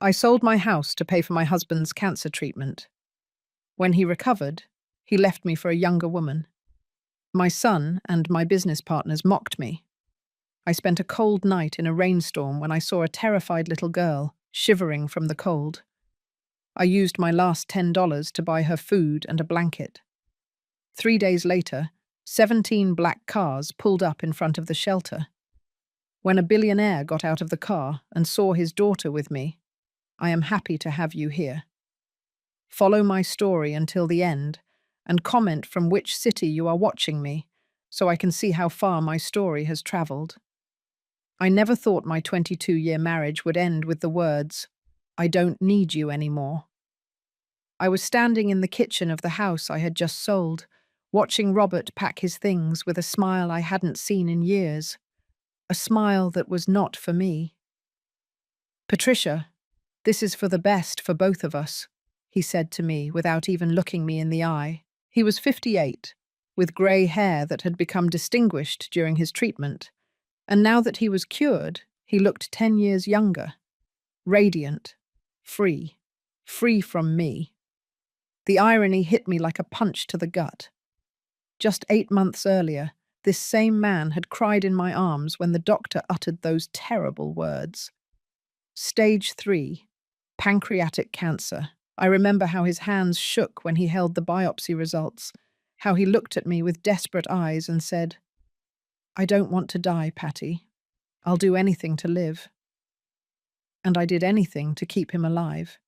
I sold my house to pay for my husband's cancer treatment. When he recovered, he left me for a younger woman. My son and my business partners mocked me. I spent a cold night in a rainstorm when I saw a terrified little girl shivering from the cold. I used my last $10 to buy her food and a blanket. 3 days later, 17 black cars pulled up in front of the shelter. When a billionaire got out of the car and saw his daughter with me, I am happy to have you here. Follow my story until the end and comment from which city you are watching me so I can see how far my story has traveled. I never thought my 22-year marriage would end with the words, "I don't need you anymore." I was standing in the kitchen of the house I had just sold, watching Robert pack his things with a smile I hadn't seen in years, a smile that was not for me. "Patricia, this is for the best for both of us," he said to me without even looking me in the eye. He was 58, with grey hair that had become distinguished during his treatment, and now that he was cured, he looked 10 years younger, radiant, free from me. The irony hit me like a punch to the gut. Just 8 months earlier, this same man had cried in my arms when the doctor uttered those terrible words. Stage 3, pancreatic cancer. I remember how his hands shook when he held the biopsy results, how he looked at me with desperate eyes and said, "I don't want to die, Patty. I'll do anything to live." And I did anything to keep him alive.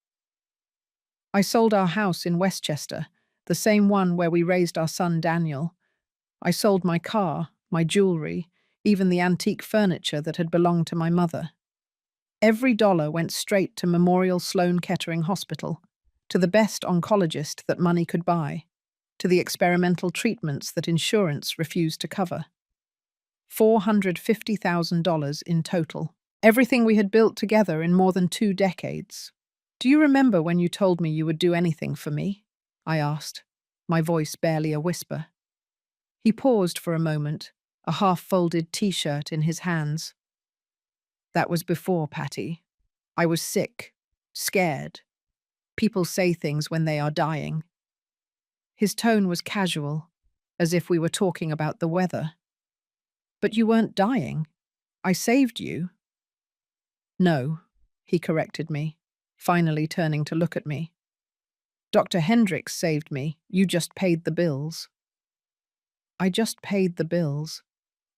I sold our house in Westchester, the same one where we raised our son Daniel. I sold my car, my jewelry, even the antique furniture that had belonged to my mother. Every dollar went straight to Memorial Sloan Kettering Hospital, to the best oncologist that money could buy, to the experimental treatments that insurance refused to cover. $450,000 in total. Everything we had built together in more than 2 decades. "Do you remember when you told me you would do anything for me?" I asked, my voice barely a whisper. He paused for a moment, a half-folded T-shirt in his hands. "That was before, Patty. I was sick, scared. People say things when they are dying." His tone was casual, as if we were talking about the weather. "But you weren't dying. I saved you." "No," he corrected me, finally turning to look at me. "Dr. Hendricks saved me. You just paid the bills." I just paid the bills,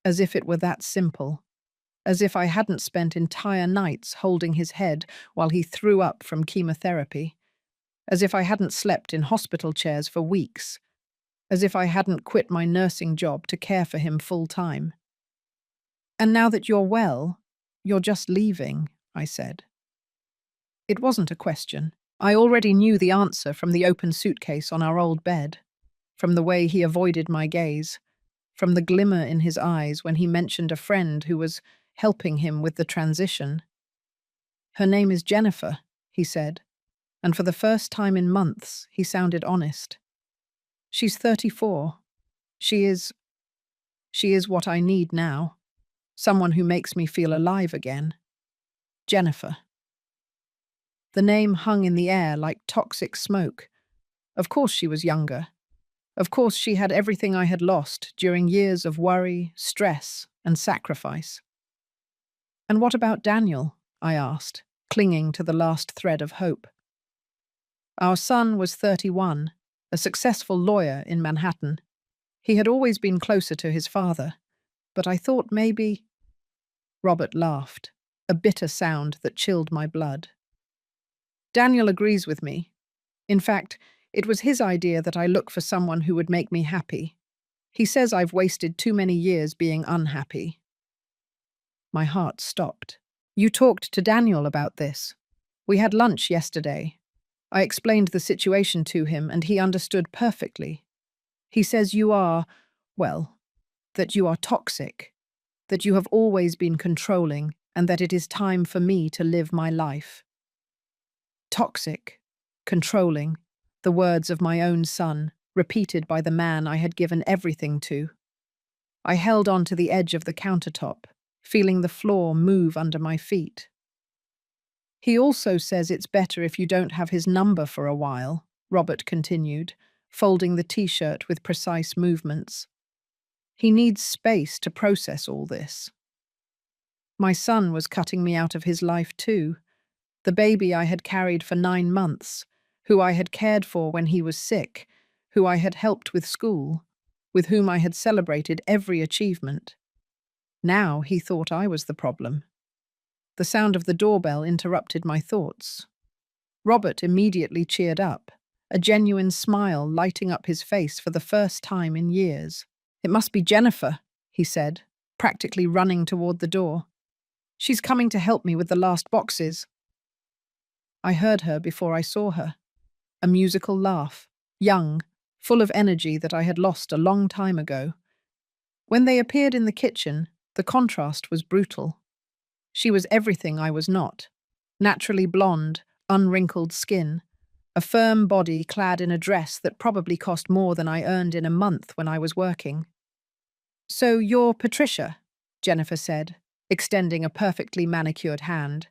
as if it were that simple, as if I hadn't spent entire nights holding his head while he threw up from chemotherapy, as if I hadn't slept in hospital chairs for weeks, as if I hadn't quit my nursing job to care for him full-time. "And now that you're well, you're just leaving," I said. It wasn't a question. I already knew the answer from the open suitcase on our old bed, from the way he avoided my gaze, from the glimmer in his eyes when he mentioned a friend who was helping him with the transition. "Her name is Jennifer," he said, and for the first time in months, he sounded honest. "She's 34. She is what I need now. Someone who makes me feel alive again. Jennifer." The name hung in the air like toxic smoke. Of course she was younger. Of course she had everything I had lost during years of worry, stress, and sacrifice. "And what about Daniel?" I asked, clinging to the last thread of hope. Our son was 31, a successful lawyer in Manhattan. He had always been closer to his father, but I thought maybe... Robert laughed, a bitter sound that chilled my blood. "Daniel agrees with me. In fact, it was his idea that I look for someone who would make me happy. He says I've wasted too many years being unhappy." My heart stopped. "You talked to Daniel about this. We had lunch yesterday. I explained the situation to him and he understood perfectly. He says you are, well, that you are toxic, that you have always been controlling and that it is time for me to live my life." Toxic, controlling, the words of my own son, repeated by the man I had given everything to. I held on to the edge of the countertop, feeling the floor move under my feet. He also says it's better if you don't have his number for a while, Robert continued, folding the t-shirt with precise movements. He needs space to process all this. My son was cutting me out of his life too, the baby I had carried for 9 months, who I had cared for when he was sick, who I had helped with school, with whom I had celebrated every achievement. Now he thought I was the problem. The sound of the doorbell interrupted my thoughts. Robert immediately cheered up, a genuine smile lighting up his face for the first time in years. "It must be Jennifer," he said, practically running toward the door. "She's coming to help me with the last boxes." I heard her before I saw her. A musical laugh, young, full of energy that I had lost a long time ago. When they appeared in the kitchen, the contrast was brutal. She was everything I was not. Naturally blonde, unwrinkled skin, a firm body clad in a dress that probably cost more than I earned in a month when I was working. "So you're Patricia," Jennifer said, extending a perfectly manicured hand.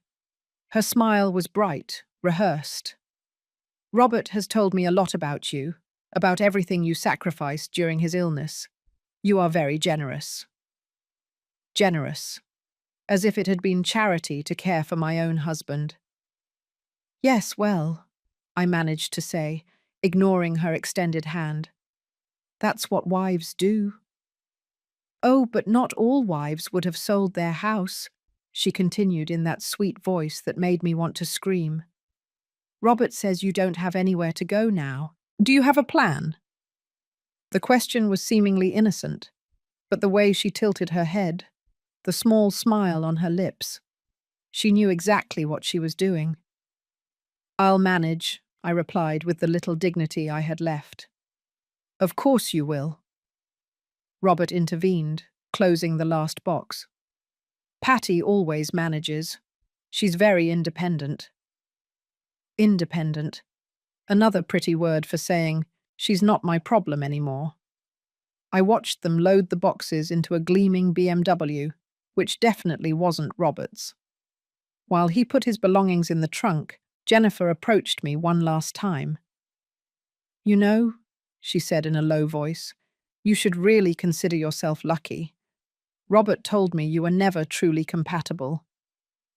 Her smile was bright, rehearsed. "Robert has told me a lot about you, about everything you sacrificed during his illness. You are very generous." Generous. As if it had been charity to care for my own husband. "Yes, well," I managed to say, ignoring her extended hand. "That's what wives do." "Oh, but not all wives would have sold their house," she continued in that sweet voice that made me want to scream. "Robert says you don't have anywhere to go now. Do you have a plan?" The question was seemingly innocent, but the way she tilted her head, the small smile on her lips, she knew exactly what she was doing. "I'll manage," I replied with the little dignity I had left. "Of course you will." Robert intervened, closing the last box. "Patty always manages. She's very independent." Independent. Another pretty word for saying, she's not my problem anymore. I watched them load the boxes into a gleaming BMW, which definitely wasn't Robert's. While he put his belongings in the trunk, Jennifer approached me one last time. "You know," she said in a low voice, "you should really consider yourself lucky. Robert told me you were never truly compatible.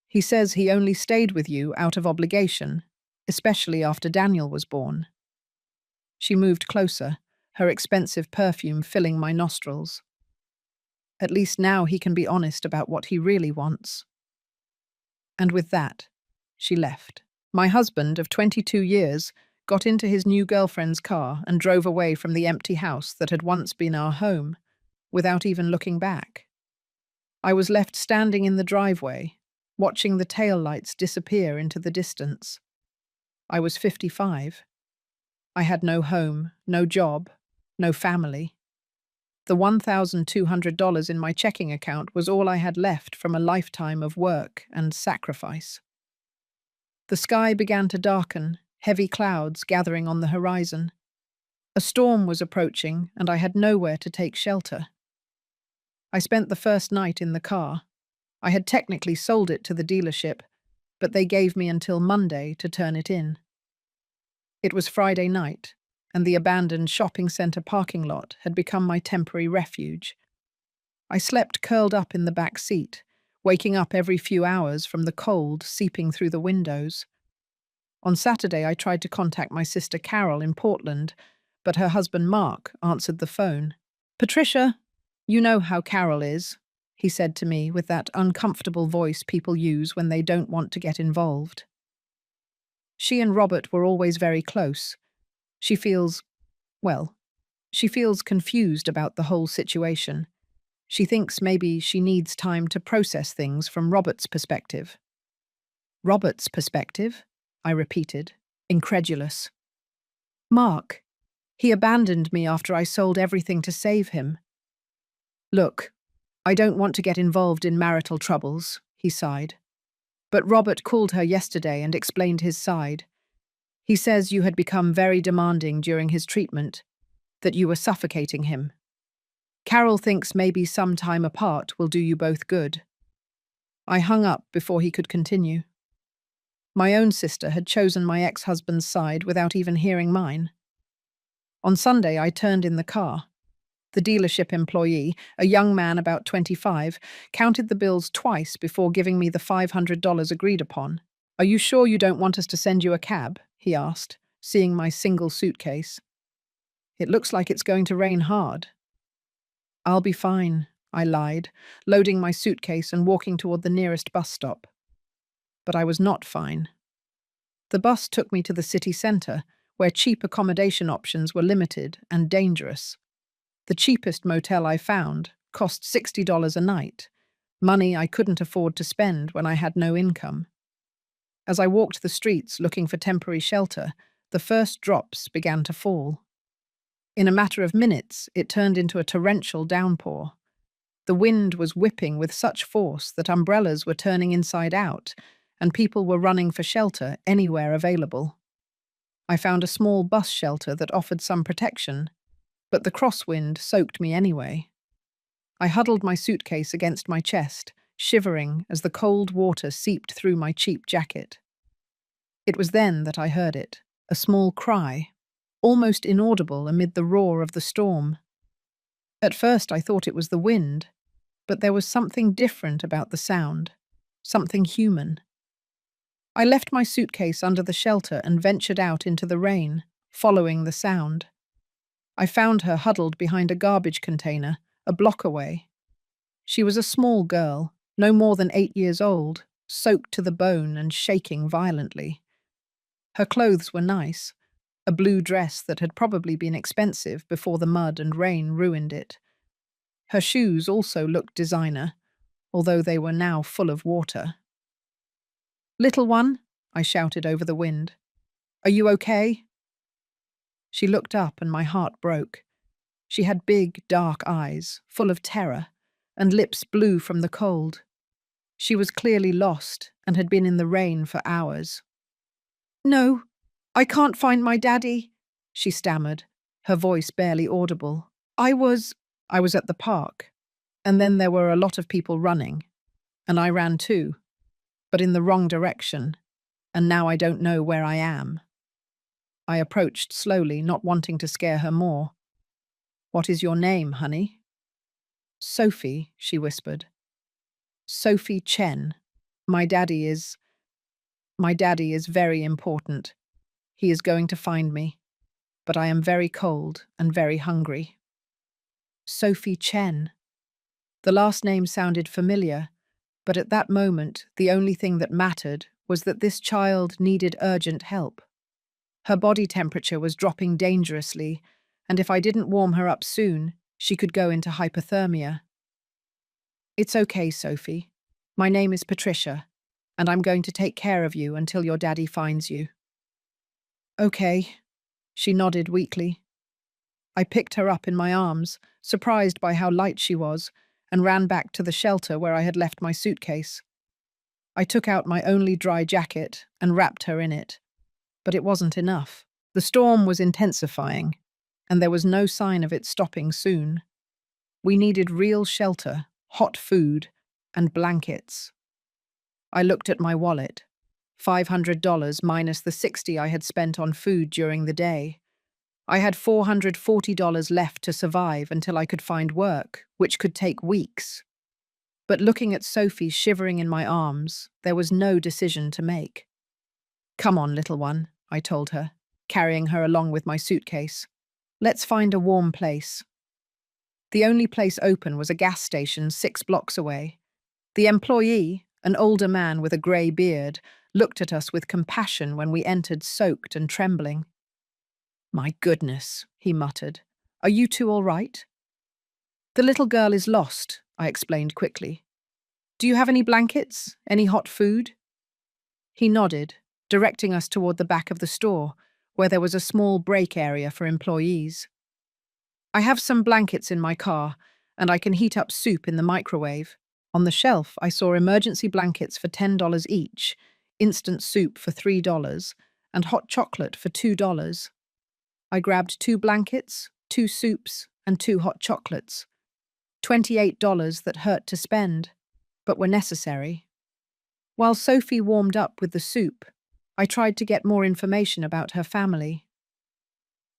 He says he only stayed with you out of obligation, especially after Daniel was born." She moved closer, her expensive perfume filling my nostrils. At least now he can be honest about what he really wants. And with that, she left. My husband, of 22 years, got into his new girlfriend's car and drove away from the empty house that had once been our home, without even looking back. I was left standing in the driveway, watching the taillights disappear into the distance. I was 55. I had no home, no job, no family. The $1,200 in my checking account was all I had left from a lifetime of work and sacrifice. The sky began to darken, heavy clouds gathering on the horizon. A storm was approaching, and I had nowhere to take shelter. I spent the first night in the car. I had technically sold it to the dealership, but they gave me until Monday to turn it in. It was Friday night, and the abandoned shopping center parking lot had become my temporary refuge. I slept curled up in the back seat, waking up every few hours from the cold seeping through the windows. On Saturday, I tried to contact my sister Carol in Portland, but her husband Mark answered the phone. "Patricia, you know how Carol is," he said to me with that uncomfortable voice people use when they don't want to get involved. She and Robert were always very close. She feels, well, she feels confused about the whole situation. She thinks maybe she needs time to process things from Robert's perspective. "Robert's perspective?" I repeated, incredulous. "Mark. He abandoned me after I sold everything to save him." "Look, I don't want to get involved in marital troubles," he sighed. "But Robert called her yesterday and explained his side. He says you had become very demanding during his treatment, that you were suffocating him. Carol thinks maybe some time apart will do you both good." I hung up before he could continue. My own sister had chosen my ex-husband's side without even hearing mine. On Sunday, I turned in the car. The dealership employee, a young man about 25, counted the bills twice before giving me the $500 agreed upon. "Are you sure you don't want us to send you a cab?" he asked, seeing my single suitcase. "It looks like it's going to rain hard." "I'll be fine," I lied, loading my suitcase and walking toward the nearest bus stop. But I was not fine. The bus took me to the city centre, where cheap accommodation options were limited and dangerous. The cheapest motel I found cost $60 a night, money I couldn't afford to spend when I had no income. As I walked the streets looking for temporary shelter, the first drops began to fall. In a matter of minutes, it turned into a torrential downpour. The wind was whipping with such force that umbrellas were turning inside out, and people were running for shelter anywhere available. I found a small bus shelter that offered some protection, but the crosswind soaked me anyway. I huddled my suitcase against my chest, shivering as the cold water seeped through my cheap jacket. It was then that I heard it, a small cry, almost inaudible amid the roar of the storm. At first I thought it was the wind, but there was something different about the sound, something human. I left my suitcase under the shelter and ventured out into the rain, following the sound. I found her huddled behind a garbage container, a block away. She was a small girl, no more than 8 years old, soaked to the bone and shaking violently. Her clothes were nice, a blue dress that had probably been expensive before the mud and rain ruined it. Her shoes also looked designer, although they were now full of water. "Little one," I shouted over the wind. "Are you okay?" She looked up and my heart broke. She had big, dark eyes, full of terror, and lips blue from the cold. She was clearly lost and had been in the rain for hours. "No, I can't find my daddy," she stammered, her voice barely audible. I was at the park, and then there were a lot of people running, and I ran too, but in the wrong direction, and now I don't know where I am." I approached slowly, not wanting to scare her more. "What is your name, honey?" "Sophie," she whispered. "Sophie Chen. My daddy is very important. He is going to find me, but I am very cold and very hungry." Sophie Chen. The last name sounded familiar, but at that moment, the only thing that mattered was that this child needed urgent help. Her body temperature was dropping dangerously, and if I didn't warm her up soon, she could go into hypothermia. "It's okay, Sophie. My name is Patricia, and I'm going to take care of you until your daddy finds you." "Okay," she nodded weakly. I picked her up in my arms, surprised by how light she was, and ran back to the shelter where I had left my suitcase. I took out my only dry jacket and wrapped her in it. But it wasn't enough. The storm was intensifying, and there was no sign of it stopping soon. We needed real shelter, hot food, and blankets. I looked at my wallet. $500 minus the $60 I had spent on food during the day. I had $440 left to survive until I could find work, which could take weeks. But looking at Sophie shivering in my arms, there was no decision to make. "Come on, little one," I told her, carrying her along with my suitcase. "Let's find a warm place." The only place open was a gas station 6 blocks away. The employee, an older man with a grey beard, looked at us with compassion when we entered soaked and trembling. "My goodness," he muttered. "Are you two all right?" "The little girl is lost," I explained quickly. "Do you have any blankets? Any hot food?" He nodded, directing us toward the back of the store, where there was a small break area for employees. "I have some blankets in my car, and I can heat up soup in the microwave." On the shelf, I saw emergency blankets for $10 each, instant soup for $3, and hot chocolate for $2. I grabbed 2 blankets, 2 soups, and 2 hot chocolates. $28 that hurt to spend, but were necessary. While Sophie warmed up with the soup, I tried to get more information about her family.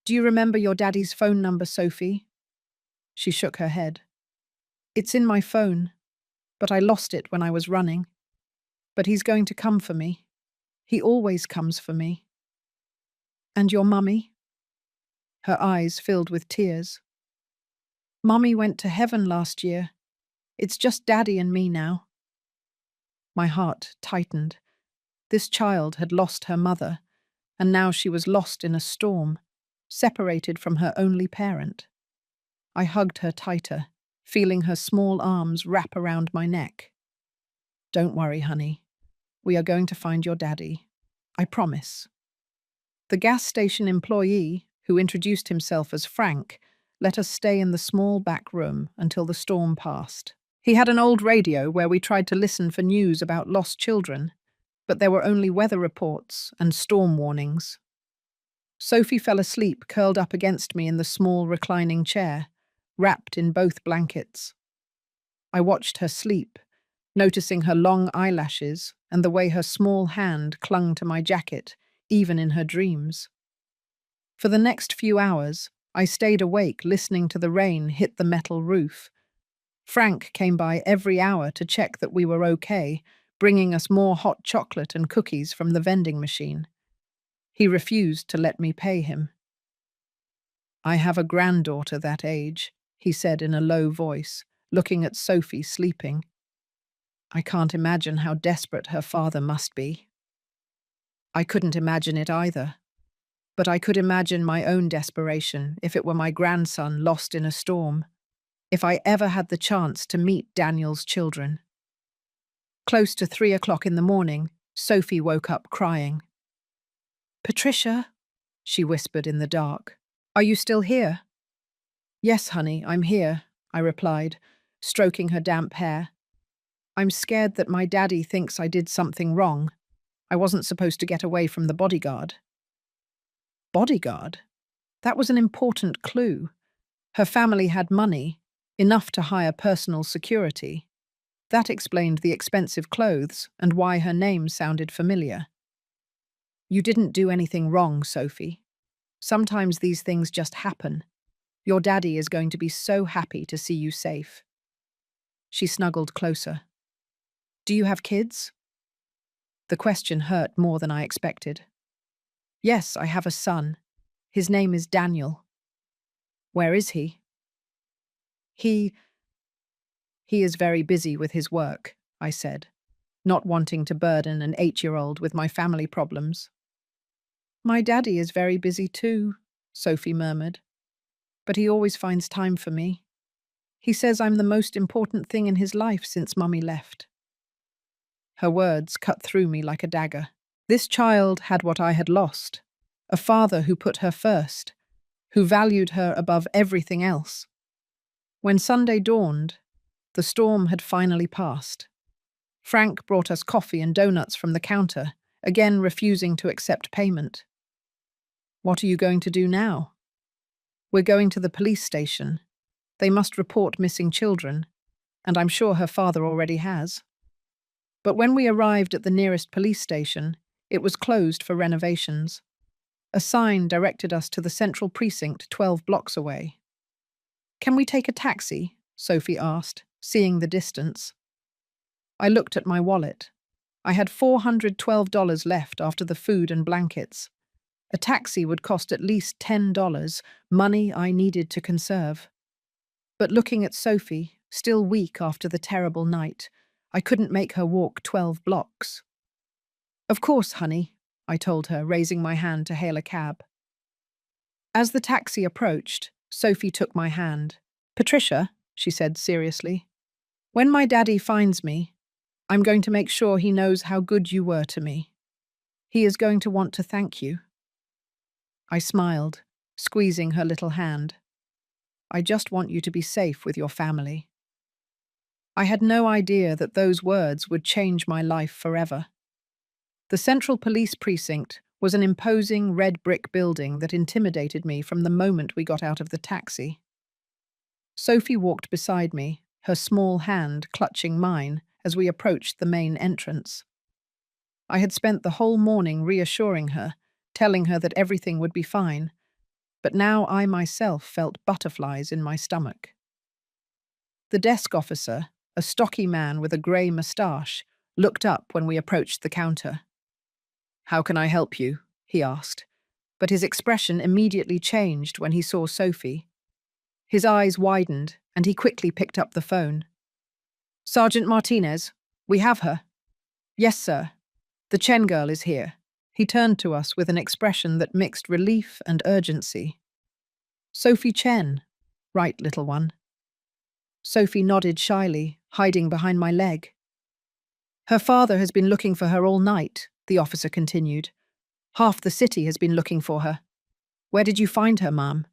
Do you remember your daddy's phone number, Sophie? She shook her head. It's in my phone, but I lost it when I was running. But he's going to come for me. He always comes for me. And your mummy? Her eyes filled with tears. Mummy went to heaven last year. It's just Daddy and me now. My heart tightened. This child had lost her mother, and now she was lost in a storm, separated from her only parent. I hugged her tighter, feeling her small arms wrap around my neck. Don't worry, honey. We are going to find your daddy. I promise. The gas station employee, who introduced himself as Frank, let us stay in the small back room until the storm passed. He had an old radio where we tried to listen for news about lost children, but there were only weather reports and storm warnings. Sophie fell asleep curled up against me in the small reclining chair, wrapped in both blankets. I watched her sleep, noticing her long eyelashes and the way her small hand clung to my jacket, even in her dreams. For the next few hours, I stayed awake listening to the rain hit the metal roof. Frank came by every hour to check that we were okay, bringing us more hot chocolate and cookies from the vending machine. He refused to let me pay him. I have a granddaughter that age, he said in a low voice, looking at Sophie sleeping. I can't imagine how desperate her father must be. I couldn't imagine it either, but I could imagine my own desperation if it were my grandson lost in a storm, if I ever had the chance to meet Daniel's children. Close to 3 o'clock in the morning, Sophie woke up crying. Patricia, she whispered in the dark, are you still here? Yes, honey, I'm here, I replied, stroking her damp hair. I'm scared that my daddy thinks I did something wrong. I wasn't supposed to get away from the bodyguard. Bodyguard? That was an important clue. Her family had money, enough to hire personal security. That explained the expensive clothes and why her name sounded familiar. You didn't do anything wrong, Sophie. Sometimes these things just happen. Your daddy is going to be so happy to see you safe. She snuggled closer. Do you have kids? The question hurt more than I expected. Yes, I have a son. His name is Daniel. Where is he? He is very busy with his work, I said, not wanting to burden an 8-year-old with my family problems. My daddy is very busy too, Sophie murmured. But he always finds time for me. He says I'm the most important thing in his life since Mummy left. Her words cut through me like a dagger. This child had what I had lost, a father who put her first, who valued her above everything else. When Sunday dawned, the storm had finally passed. Frank brought us coffee and donuts from the counter, again refusing to accept payment. What are you going to do now? We're going to the police station. They must report missing children, and I'm sure her father already has. But when we arrived at the nearest police station, it was closed for renovations. A sign directed us to the central precinct 12 blocks away. Can we take a taxi? Sophie asked, seeing the distance. I looked at my wallet. I had $412 left after the food and blankets. A taxi would cost at least $10, money I needed to conserve. But looking at Sophie, still weak after the terrible night, I couldn't make her walk 12 blocks. Of course, honey, I told her, raising my hand to hail a cab. As the taxi approached, Sophie took my hand. Patricia, she said seriously, when my daddy finds me, I'm going to make sure he knows how good you were to me. He is going to want to thank you. I smiled, squeezing her little hand. I just want you to be safe with your family. I had no idea that those words would change my life forever. The Central Police Precinct was an imposing red brick building that intimidated me from the moment we got out of the taxi. Sophie walked beside me, her small hand clutching mine as we approached the main entrance. I had spent the whole morning reassuring her, telling her that everything would be fine, but now I myself felt butterflies in my stomach. The desk officer, a stocky man with a grey moustache, looked up when we approached the counter. "How can I help you?" he asked, but his expression immediately changed when he saw Sophie. His eyes widened, and he quickly picked up the phone. "Sergeant Martinez, we have her." "Yes, sir. The Chen girl is here." He turned to us with an expression that mixed relief and urgency. "Sophie Chen. Right, little one." Sophie nodded shyly, hiding behind my leg. "Her father has been looking for her all night," the officer continued. "Half the city has been looking for her. Where did you find her, ma'am?"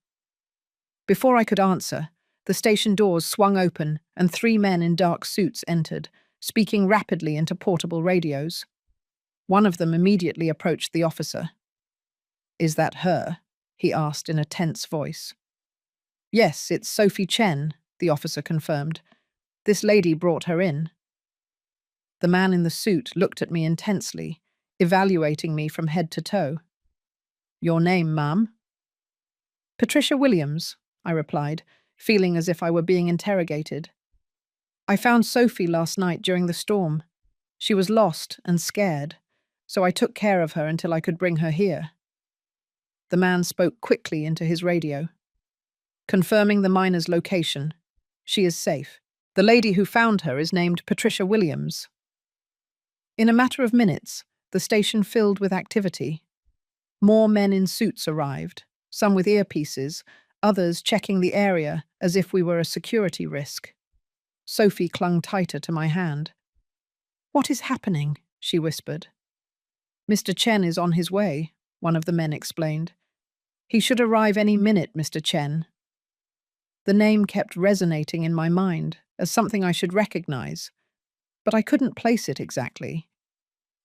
Before I could answer, the station doors swung open and 3 men in dark suits entered, speaking rapidly into portable radios. One of them immediately approached the officer. "Is that her?" he asked in a tense voice. "Yes, it's Sophie Chen," the officer confirmed. "This lady brought her in." The man in the suit looked at me intensely, evaluating me from head to toe. "Your name, ma'am?" "Patricia Williams," I replied, feeling as if I were being interrogated. "I found Sophie last night during the storm. She was lost and scared, so I took care of her until I could bring her here." The man spoke quickly into his radio. "Confirming the miner's location. She is safe. The lady who found her is named Patricia Williams." In a matter of minutes, the station filled with activity. More men in suits arrived, some with earpieces, others checking the area as if we were a security risk. Sophie clung tighter to my hand. "What is happening?" she whispered. "Mr. Chen is on his way," one of the men explained. "He should arrive any minute, Mr. Chen." The name kept resonating in my mind as something I should recognize, but I couldn't place it exactly.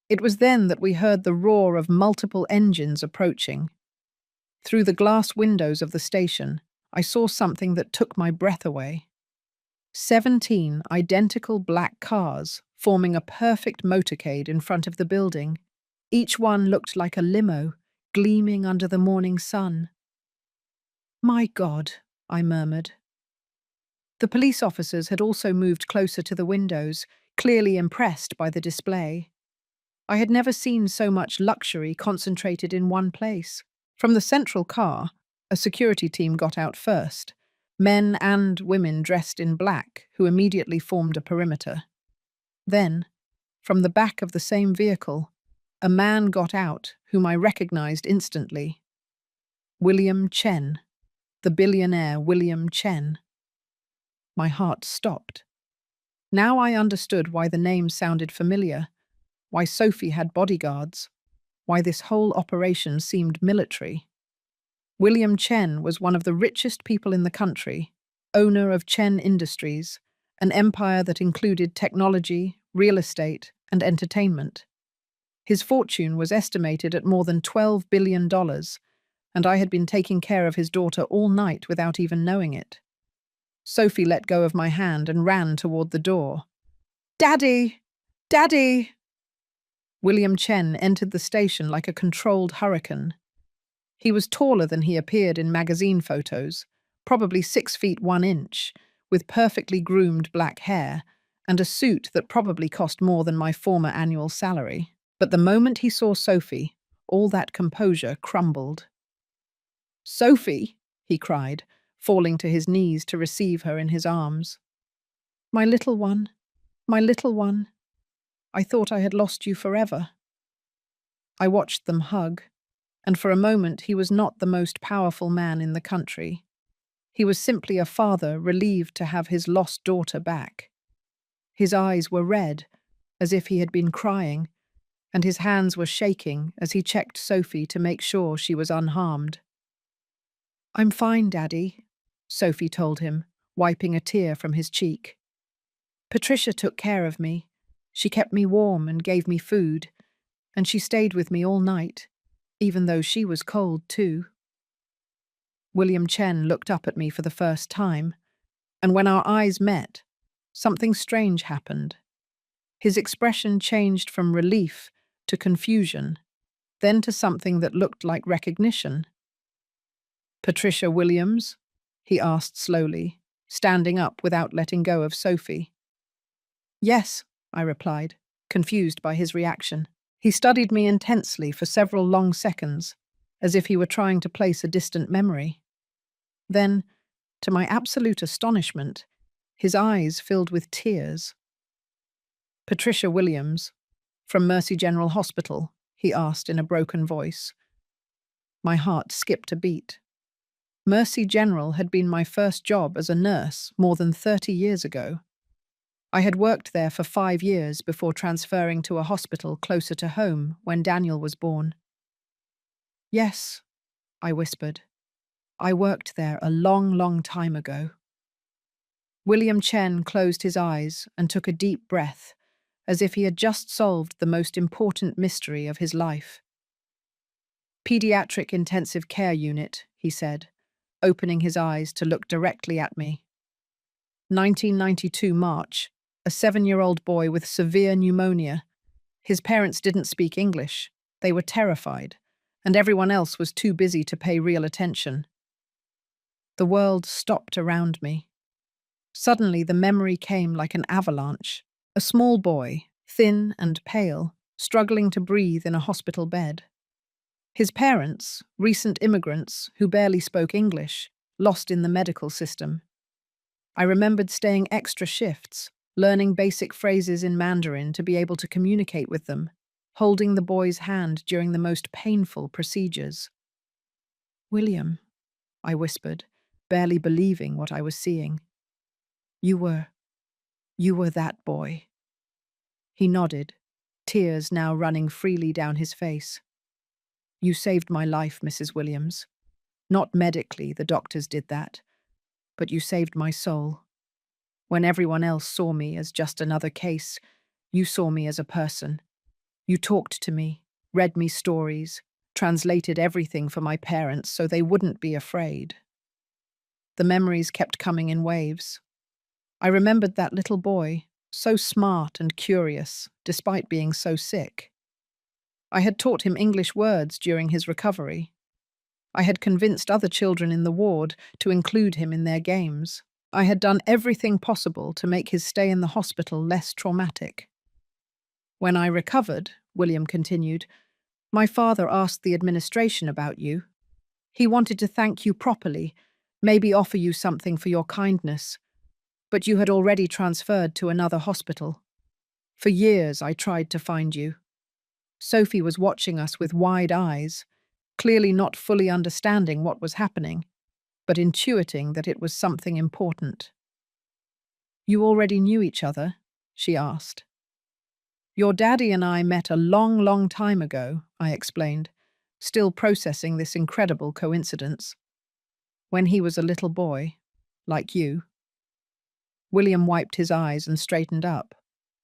It was then that we heard the roar of multiple engines approaching. Through the glass windows of the station, I saw something that took my breath away. 17 identical black cars forming a perfect motorcade in front of the building. Each one looked like a limo, gleaming under the morning sun. "My God," I murmured. The police officers had also moved closer to the windows, clearly impressed by the display. I had never seen so much luxury concentrated in one place. From the central car, a security team got out first, men and women dressed in black who immediately formed a perimeter. Then, from the back of the same vehicle, a man got out whom I recognized instantly. William Chen, the billionaire William Chen. My heart stopped. Now I understood why the name sounded familiar, why Sophie had bodyguards, why this whole operation seemed military. William Chen was one of the richest people in the country, owner of Chen Industries, an empire that included technology, real estate, and entertainment. His fortune was estimated at more than $12 billion, and I had been taking care of his daughter all night without even knowing it. Sophie let go of my hand and ran toward the door. "Daddy! Daddy!" William Chen entered the station like a controlled hurricane. He was taller than he appeared in magazine photos, probably 6 feet 1 inch, with perfectly groomed black hair, and a suit that probably cost more than my former annual salary. But the moment he saw Sophie, all that composure crumbled. "Sophie!" he cried, falling to his knees to receive her in his arms. "My little one, my little one. I thought I had lost you forever." I watched them hug, and for a moment he was not the most powerful man in the country. He was simply a father relieved to have his lost daughter back. His eyes were red, as if he had been crying, and his hands were shaking as he checked Sophie to make sure she was unharmed. "I'm fine, Daddy," Sophie told him, wiping a tear from his cheek. "Patricia took care of me. She kept me warm and gave me food, and she stayed with me all night, even though she was cold too." William Chen looked up at me for the first time, and when our eyes met, something strange happened. His expression changed from relief to confusion, then to something that looked like recognition. "Patricia Williams?" he asked slowly, standing up without letting go of Sophie. "Yes," I replied, confused by his reaction. He studied me intensely for several long seconds, as if he were trying to place a distant memory. Then, to my absolute astonishment, his eyes filled with tears. "Patricia Williams, from Mercy General Hospital?" he asked in a broken voice. My heart skipped a beat. Mercy General had been my first job as a nurse more than 30 years ago. I had worked there for 5 years before transferring to a hospital closer to home when Daniel was born. "Yes," I whispered. "I worked there a long, long time ago." William Chen closed his eyes and took a deep breath, as if he had just solved the most important mystery of his life. "Pediatric Intensive Care Unit," he said, opening his eyes to look directly at me. 1992 March, a 7-year-old boy with severe pneumonia. His parents didn't speak English. They were terrified, and everyone else was too busy to pay real attention. The world stopped around me. Suddenly, the memory came like an avalanche. A small boy, thin and pale, struggling to breathe in a hospital bed. His parents, recent immigrants who barely spoke English, lost in the medical system. I remembered staying extra shifts, learning basic phrases in Mandarin to be able to communicate with them, holding the boy's hand during the most painful procedures. "William," I whispered, barely believing what I was seeing. You were that boy." He nodded, tears now running freely down his face. "You saved my life, Mrs. Williams. Not medically, the doctors did that. But you saved my soul. When everyone else saw me as just another case, you saw me as a person. You talked to me, read me stories, translated everything for my parents so they wouldn't be afraid." The memories kept coming in waves. I remembered that little boy, so smart and curious, despite being so sick. I had taught him English words during his recovery. I had convinced other children in the ward to include him in their games. I had done everything possible to make his stay in the hospital less traumatic. "When I recovered," William continued, "my father asked the administration about you. He wanted to thank you properly, maybe offer you something for your kindness. But you had already transferred to another hospital. For years I tried to find you." Sophie was watching us with wide eyes, clearly not fully understanding what was happening, but intuiting that it was something important. "You already knew each other?" she asked. "Your daddy and I met a long, long time ago," I explained, still processing this incredible coincidence. "When he was a little boy, like you." William wiped his eyes and straightened up,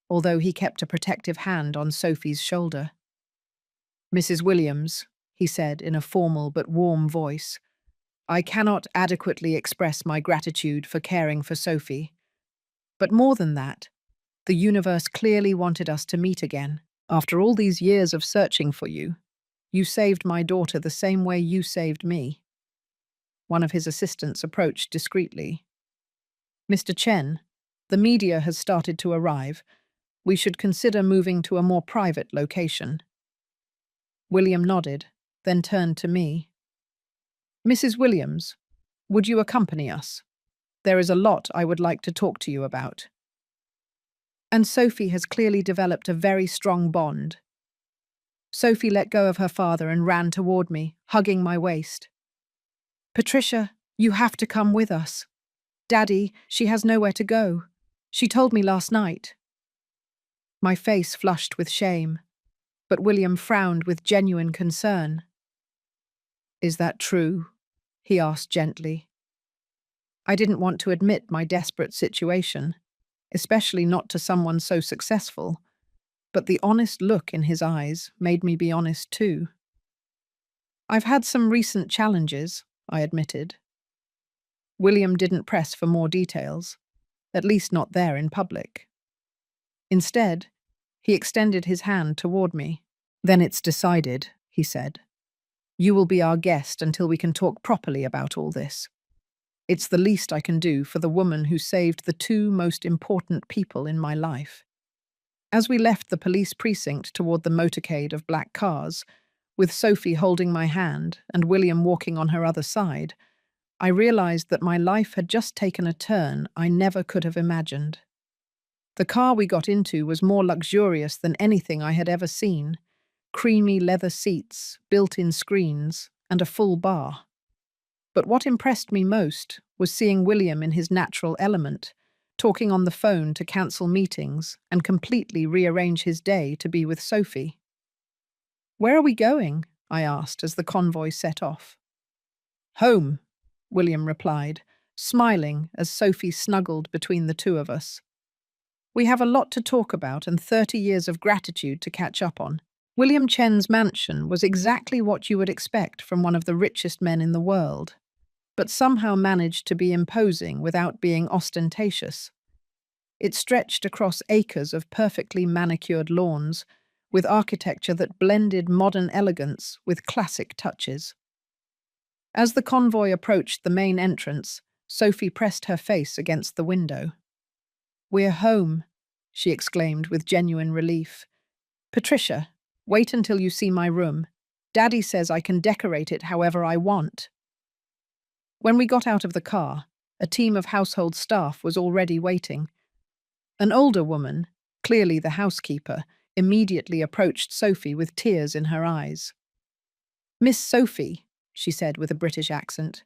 although he kept a protective hand on Sophie's shoulder. "Mrs. Williams," he said in a formal but warm voice, "I cannot adequately express my gratitude for caring for Sophie. But more than that, the universe clearly wanted us to meet again. After all these years of searching for you, you saved my daughter the same way you saved me." One of his assistants approached discreetly. "Mr. Chen, the media has started to arrive. We should consider moving to a more private location." William nodded, then turned to me. "Mrs. Williams, would you accompany us? There is a lot I would like to talk to you about." And Sophie has clearly developed a very strong bond. Sophie let go of her father and ran toward me, hugging my waist. "Patricia, you have to come with us. Daddy, she has nowhere to go. She told me last night." My face flushed with shame, but William frowned with genuine concern. "Is that true?" he asked gently. I didn't want to admit my desperate situation, especially not to someone so successful, but the honest look in his eyes made me be honest too. "I've had some recent challenges," I admitted. William didn't press for more details, at least not there in public. Instead, he extended his hand toward me. Then it's decided, he said. You will be our guest until we can talk properly about all this. It's the least I can do for the woman who saved the two most important people in my life. As we left the police precinct toward the motorcade of black cars, with Sophie holding my hand and William walking on her other side, I realized that my life had just taken a turn I never could have imagined. The car we got into was more luxurious than anything I had ever seen. Creamy leather seats, built-in screens, and a full bar. But what impressed me most was seeing William in his natural element, talking on the phone to cancel meetings and completely rearrange his day to be with Sophie. "Where are we going?" I asked as the convoy set off. "Home," William replied, smiling as Sophie snuggled between the two of us. "We have a lot to talk about and 30 years of gratitude to catch up on." William Chen's mansion was exactly what you would expect from one of the richest men in the world, but somehow managed to be imposing without being ostentatious. It stretched across acres of perfectly manicured lawns, with architecture that blended modern elegance with classic touches. As the convoy approached the main entrance, Sophie pressed her face against the window. "We're home," she exclaimed with genuine relief. "Patricia, wait until you see my room. Daddy says I can decorate it however I want." When we got out of the car, a team of household staff was already waiting. An older woman, clearly the housekeeper, immediately approached Sophie with tears in her eyes. "Miss Sophie," she said with a British accent,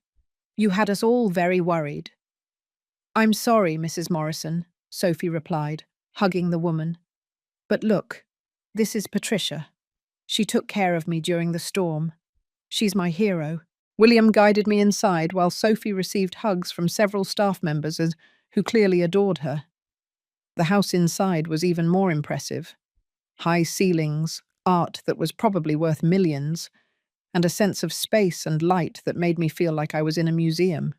"you had us all very worried." "I'm sorry, Mrs. Morrison," Sophie replied, hugging the woman. "But look, this is Patricia. She took care of me during the storm. She's my hero." William guided me inside while Sophie received hugs from several staff members who clearly adored her. The house inside was even more impressive. High ceilings, art that was probably worth millions, and a sense of space and light that made me feel like I was in a museum.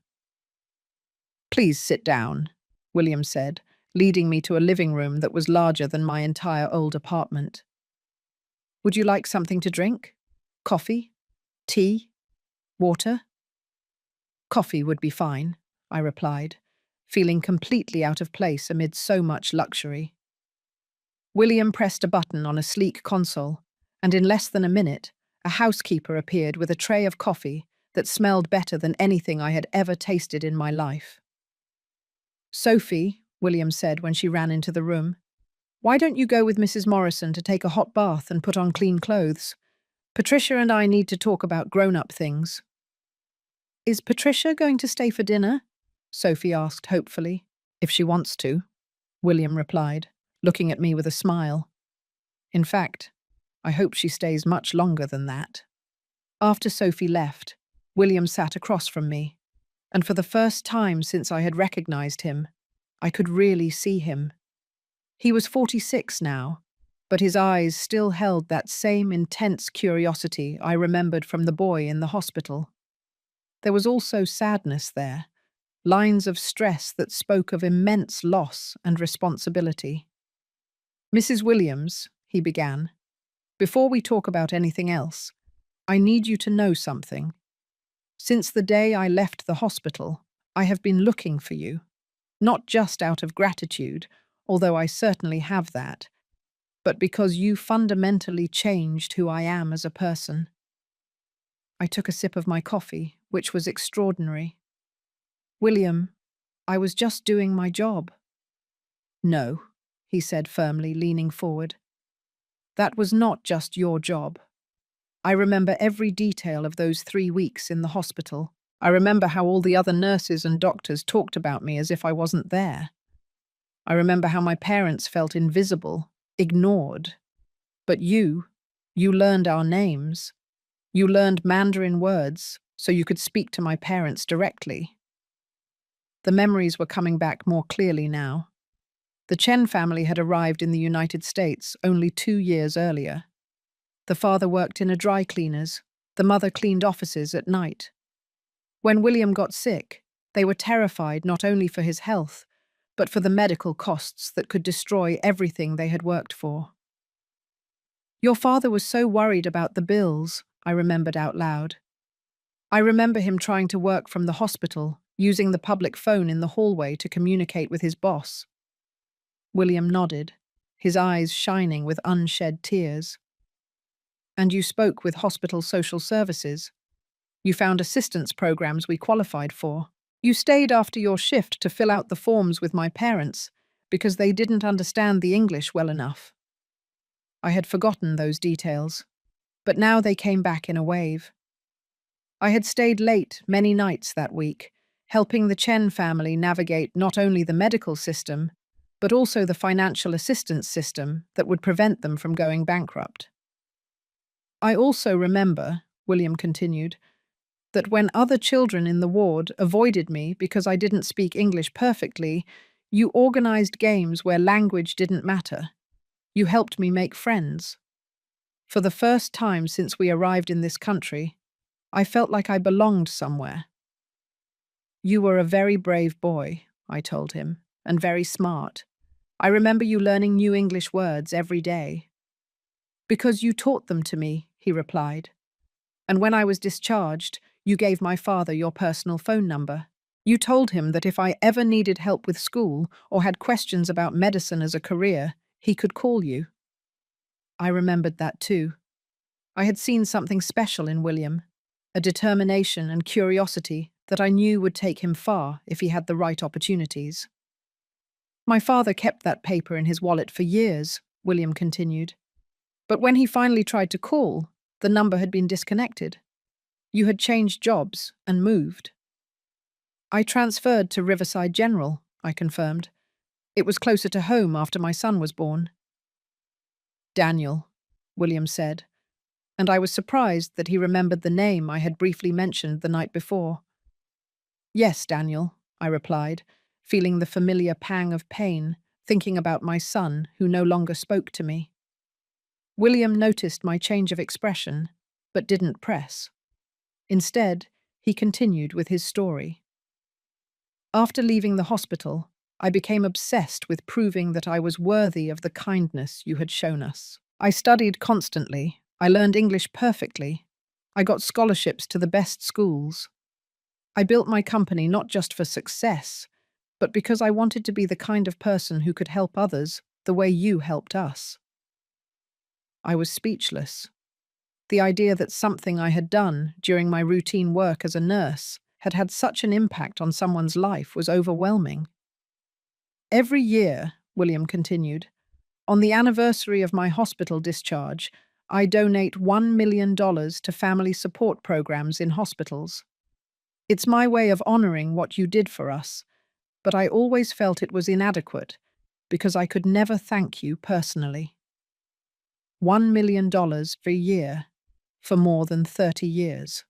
"Please sit down," William said, leading me to a living room that was larger than my entire old apartment. "Would you like something to drink? Coffee? Tea? Water?" "Coffee would be fine," I replied, feeling completely out of place amid so much luxury. William pressed a button on a sleek console, and in less than a minute, a housekeeper appeared with a tray of coffee that smelled better than anything I had ever tasted in my life. "Sophie," William said when she ran into the room, "why don't you go with Mrs. Morrison to take a hot bath and put on clean clothes? Patricia and I need to talk about grown-up things." "Is Patricia going to stay for dinner?" Sophie asked hopefully. "If she wants to," William replied, looking at me with a smile. "In fact, I hope she stays much longer than that." After Sophie left, William sat across from me, and for the first time since I had recognized him, I could really see him. He was 46 now, but his eyes still held that same intense curiosity I remembered from the boy in the hospital. There was also sadness there, lines of stress that spoke of immense loss and responsibility. "Mrs. Williams," he began, "before we talk about anything else, I need you to know something. Since the day I left the hospital, I have been looking for you, not just out of gratitude, although I certainly have that, but because you fundamentally changed who I am as a person." I took a sip of my coffee, which was extraordinary. "William, I was just doing my job." "No," he said firmly, leaning forward. "That was not just your job. I remember every detail of those 3 weeks in the hospital. I remember how all the other nurses and doctors talked about me as if I wasn't there. I remember how my parents felt invisible, ignored. But you learned our names. You learned Mandarin words so you could speak to my parents directly." The memories were coming back more clearly now. The Chen family had arrived in the United States only 2 years earlier. The father worked in a dry cleaner's, the mother cleaned offices at night. When William got sick, they were terrified not only for his health, but for the medical costs that could destroy everything they had worked for. Your father was so worried about the bills, I remembered out loud. I remember him trying to work from the hospital, using the public phone in the hallway to communicate with his boss. William nodded, his eyes shining with unshed tears. And you spoke with hospital social services. You found assistance programs we qualified for. You stayed after your shift to fill out the forms with my parents because they didn't understand the English well enough. I had forgotten those details, but now they came back in a wave. I had stayed late many nights that week, helping the Chen family navigate not only the medical system, but also the financial assistance system that would prevent them from going bankrupt. I also remember, William continued, that when other children in the ward avoided me because I didn't speak English perfectly, you organized games where language didn't matter. You helped me make friends. For the first time since we arrived in this country, I felt like I belonged somewhere. You were a very brave boy, I told him, and very smart. I remember you learning new English words every day. Because you taught them to me, he replied. And when I was discharged, you gave my father your personal phone number. You told him that if I ever needed help with school or had questions about medicine as a career, he could call you. I remembered that too. I had seen something special in William, a determination and curiosity that I knew would take him far if he had the right opportunities. My father kept that paper in his wallet for years, William continued. But when he finally tried to call, the number had been disconnected. You had changed jobs and moved. I transferred to Riverside General, I confirmed. It was closer to home after my son was born. Daniel, William said, and I was surprised that he remembered the name I had briefly mentioned the night before. Yes, Daniel, I replied, feeling the familiar pang of pain, thinking about my son who no longer spoke to me. William noticed my change of expression, but didn't press. Instead, he continued with his story. After leaving the hospital, I became obsessed with proving that I was worthy of the kindness you had shown us. I studied constantly. I learned English perfectly. I got scholarships to the best schools. I built my company not just for success, but because I wanted to be the kind of person who could help others the way you helped us. I was speechless. The idea that something I had done during my routine work as a nurse had had such an impact on someone's life was overwhelming. Every year, William continued, on the anniversary of my hospital discharge, I donate $1 million to family support programs in hospitals. It's my way of honoring what you did for us, but I always felt it was inadequate because I could never thank you personally. $1 million per year for more than 30 years.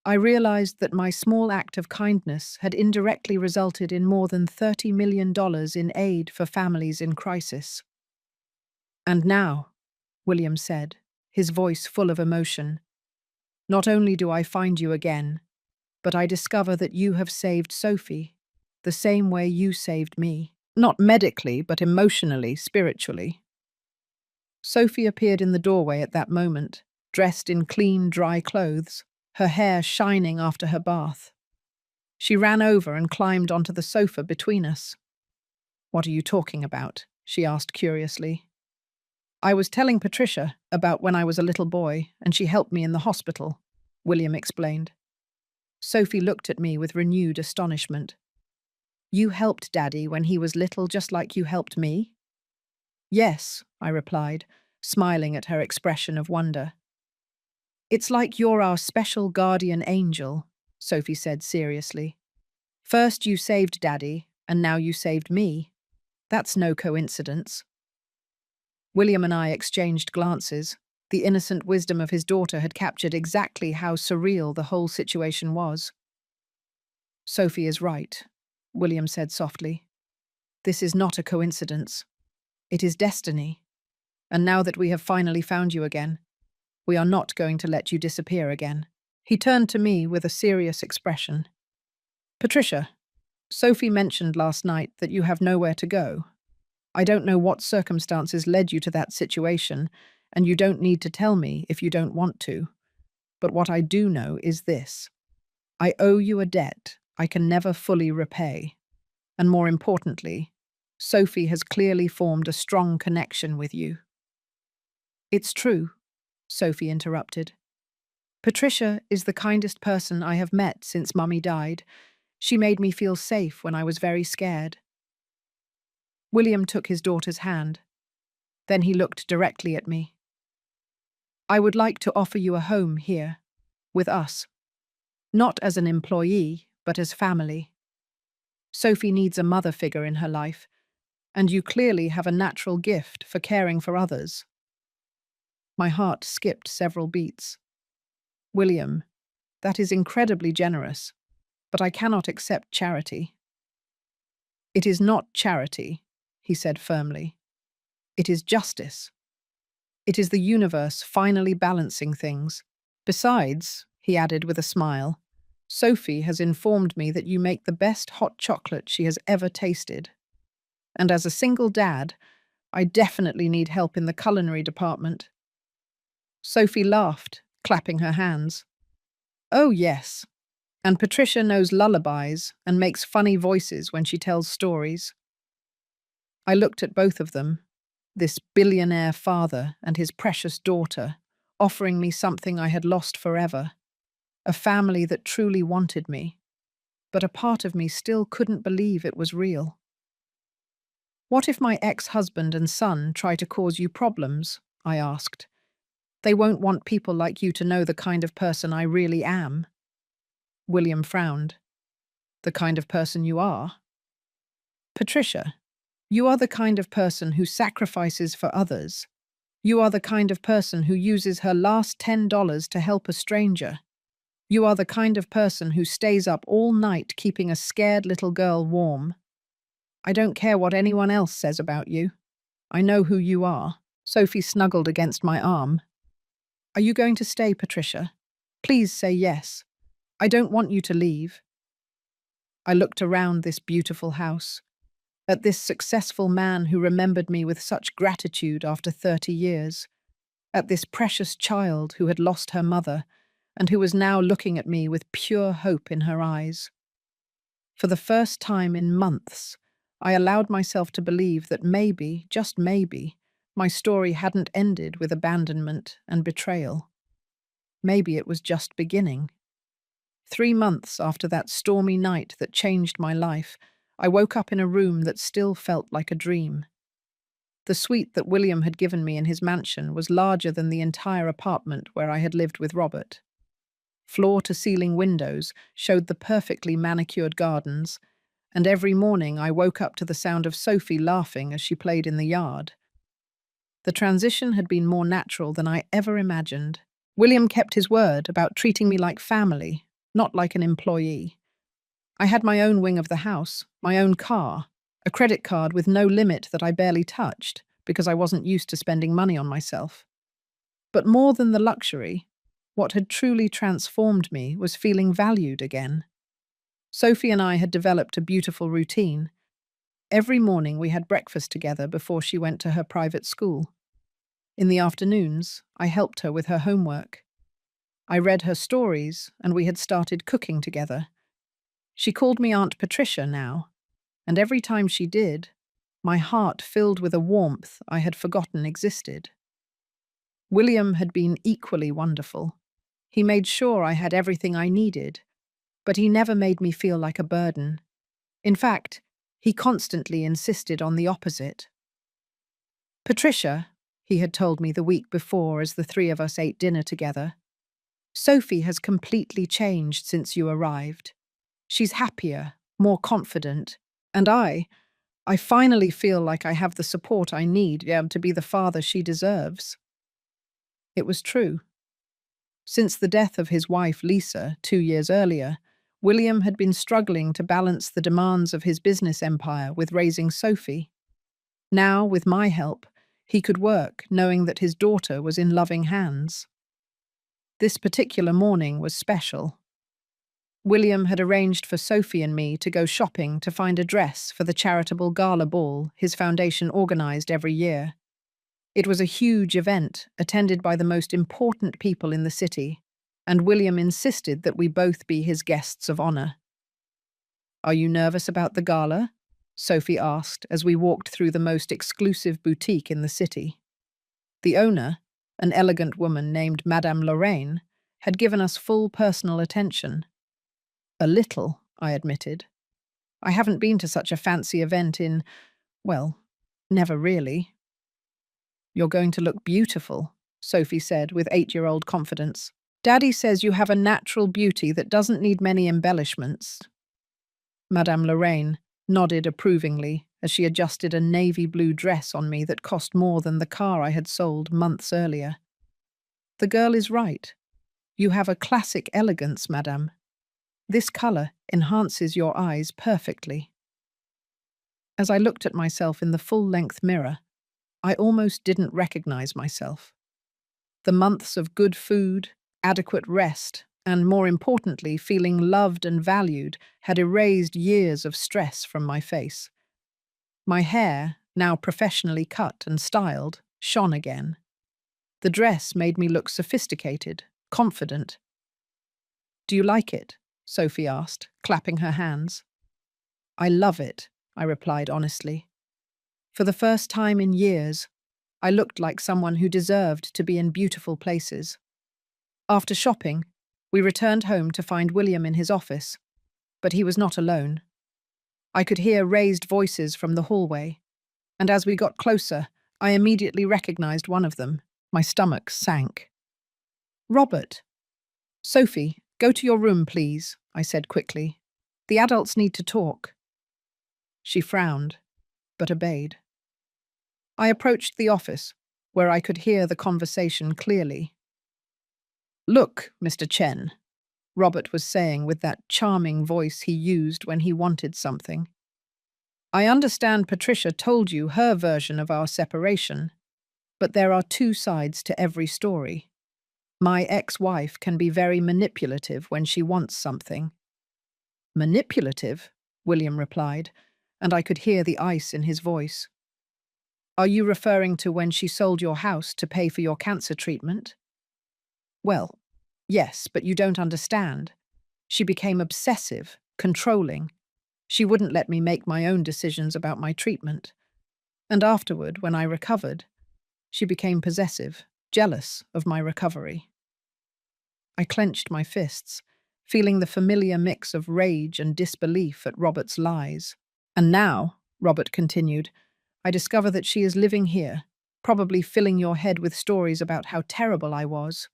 I realized that my small act of kindness had indirectly resulted in more than $30 million in aid for families in crisis. And now, William said, his voice full of emotion, not only do I find you again, but I discover that you have saved Sophie, the same way you saved me. Not medically, but emotionally, spiritually. Sophie appeared in the doorway at that moment, dressed in clean, dry clothes, her hair shining after her bath. She ran over and climbed onto the sofa between us. What are you talking about? She asked curiously. I was telling Patricia about when I was a little boy and she helped me in the hospital, William explained. Sophie looked at me with renewed astonishment. You helped Daddy when he was little just like you helped me? Yes, I replied, smiling at her expression of wonder. It's like you're our special guardian angel, Sophie said seriously. First you saved Daddy, and now you saved me. That's no coincidence. William and I exchanged glances. The innocent wisdom of his daughter had captured exactly how surreal the whole situation was. Sophie is right, William said softly. This is not a coincidence. It is destiny. And now that we have finally found you again, we are not going to let you disappear again. He turned to me with a serious expression. Patricia, Sophie mentioned last night that you have nowhere to go. I don't know what circumstances led you to that situation, and you don't need to tell me if you don't want to. But what I do know is this. I owe you a debt I can never fully repay. And more importantly, Sophie has clearly formed a strong connection with you. It's true, Sophie interrupted. Patricia is the kindest person I have met since Mummy died. She made me feel safe when I was very scared. William took his daughter's hand. Then he looked directly at me. I would like to offer you a home here, with us. Not as an employee, but as family. Sophie needs a mother figure in her life, and you clearly have a natural gift for caring for others. My heart skipped several beats. William, that is incredibly generous, but I cannot accept charity. It is not charity, he said firmly. It is justice. It is the universe finally balancing things. Besides, he added with a smile, Sophie has informed me that you make the best hot chocolate she has ever tasted. And as a single dad, I definitely need help in the culinary department. Sophie laughed, clapping her hands. Oh, yes. And Patricia knows lullabies and makes funny voices when she tells stories. I looked at both of them, this billionaire father and his precious daughter, offering me something I had lost forever, a family that truly wanted me, but a part of me still couldn't believe it was real. What if my ex-husband and son try to cause you problems? I asked. They won't want people like you to know the kind of person I really am. William frowned. The kind of person you are? Patricia, you are the kind of person who sacrifices for others. You are the kind of person who uses her last $10 to help a stranger. You are the kind of person who stays up all night keeping a scared little girl warm. I don't care what anyone else says about you. I know who you are. Sophie snuggled against my arm. Are you going to stay, Patricia? Please say yes. I don't want you to leave. I looked around this beautiful house, at this successful man who remembered me with such gratitude after 30 years, at this precious child who had lost her mother and who was now looking at me with pure hope in her eyes. For the first time in months, I allowed myself to believe that maybe, just maybe, my story hadn't ended with abandonment and betrayal. Maybe it was just beginning. 3 months after that stormy night that changed my life, I woke up in a room that still felt like a dream. The suite that William had given me in his mansion was larger than the entire apartment where I had lived with Robert. Floor-to-ceiling windows showed the perfectly manicured gardens, and every morning I woke up to the sound of Sophie laughing as she played in the yard. The transition had been more natural than I ever imagined. William kept his word about treating me like family, not like an employee. I had my own wing of the house, my own car, a credit card with no limit that I barely touched because I wasn't used to spending money on myself. But more than the luxury, what had truly transformed me was feeling valued again. Sophie and I had developed a beautiful routine. Every morning we had breakfast together before she went to her private school. In the afternoons, I helped her with her homework. I read her stories, and we had started cooking together. She called me Aunt Patricia now, and every time she did, my heart filled with a warmth I had forgotten existed. William had been equally wonderful. He made sure I had everything I needed, but he never made me feel like a burden. In fact, he constantly insisted on the opposite. Patricia, he had told me the week before as the three of us ate dinner together, Sophie has completely changed since you arrived. She's happier, more confident, and I finally feel like I have the support I need to be the father she deserves. It was true. Since the death of his wife, Lisa, 2 years earlier, William had been struggling to balance the demands of his business empire with raising Sophie. Now, with my help, he could work knowing that his daughter was in loving hands. This particular morning was special. William had arranged for Sophie and me to go shopping to find a dress for the charitable gala ball his foundation organized every year. It was a huge event, attended by the most important people in the city, and William insisted that we both be his guests of honor. "Are you nervous about the gala?" Sophie asked as we walked through the most exclusive boutique in the city. The owner, an elegant woman named Madame Lorraine, had given us full personal attention. "A little," I admitted. "I haven't been to such a fancy event well, never really." "You're going to look beautiful," Sophie said with 8-year-old confidence. "Daddy says you have a natural beauty that doesn't need many embellishments." Madame Lorraine nodded approvingly as she adjusted a navy blue dress on me that cost more than the car I had sold months earlier. "The girl is right. You have a classic elegance, madame. This color enhances your eyes perfectly." As I looked at myself in the full-length mirror, I almost didn't recognize myself. The months of good food, adequate rest, and more importantly, feeling loved and valued had erased years of stress from my face. My hair, now professionally cut and styled, shone again. The dress made me look sophisticated, confident. "Do you like it?" Sophie asked, clapping her hands. "I love it," I replied honestly. For the first time in years, I looked like someone who deserved to be in beautiful places. After shopping, we returned home to find William in his office, but he was not alone. I could hear raised voices from the hallway, and as we got closer, I immediately recognized one of them. My stomach sank. "Robert." "Sophie, go to your room, please," I said quickly. "The adults need to talk." She frowned, but obeyed. I approached the office, where I could hear the conversation clearly. "Look, Mr. Chen," Robert was saying with that charming voice he used when he wanted something. "I understand Patricia told you her version of our separation, but there are two sides to every story. My ex-wife can be very manipulative when she wants something." "Manipulative?" William replied, and I could hear the ice in his voice. "Are you referring to when she sold your house to pay for your cancer treatment?" "Well, yes, but you don't understand. She became obsessive, controlling. She wouldn't let me make my own decisions about my treatment. And afterward, when I recovered, she became possessive, jealous of my recovery." I clenched my fists, feeling the familiar mix of rage and disbelief at Robert's lies. "And now," Robert continued, "I discover that she is living here, probably filling your head with stories about how terrible I was.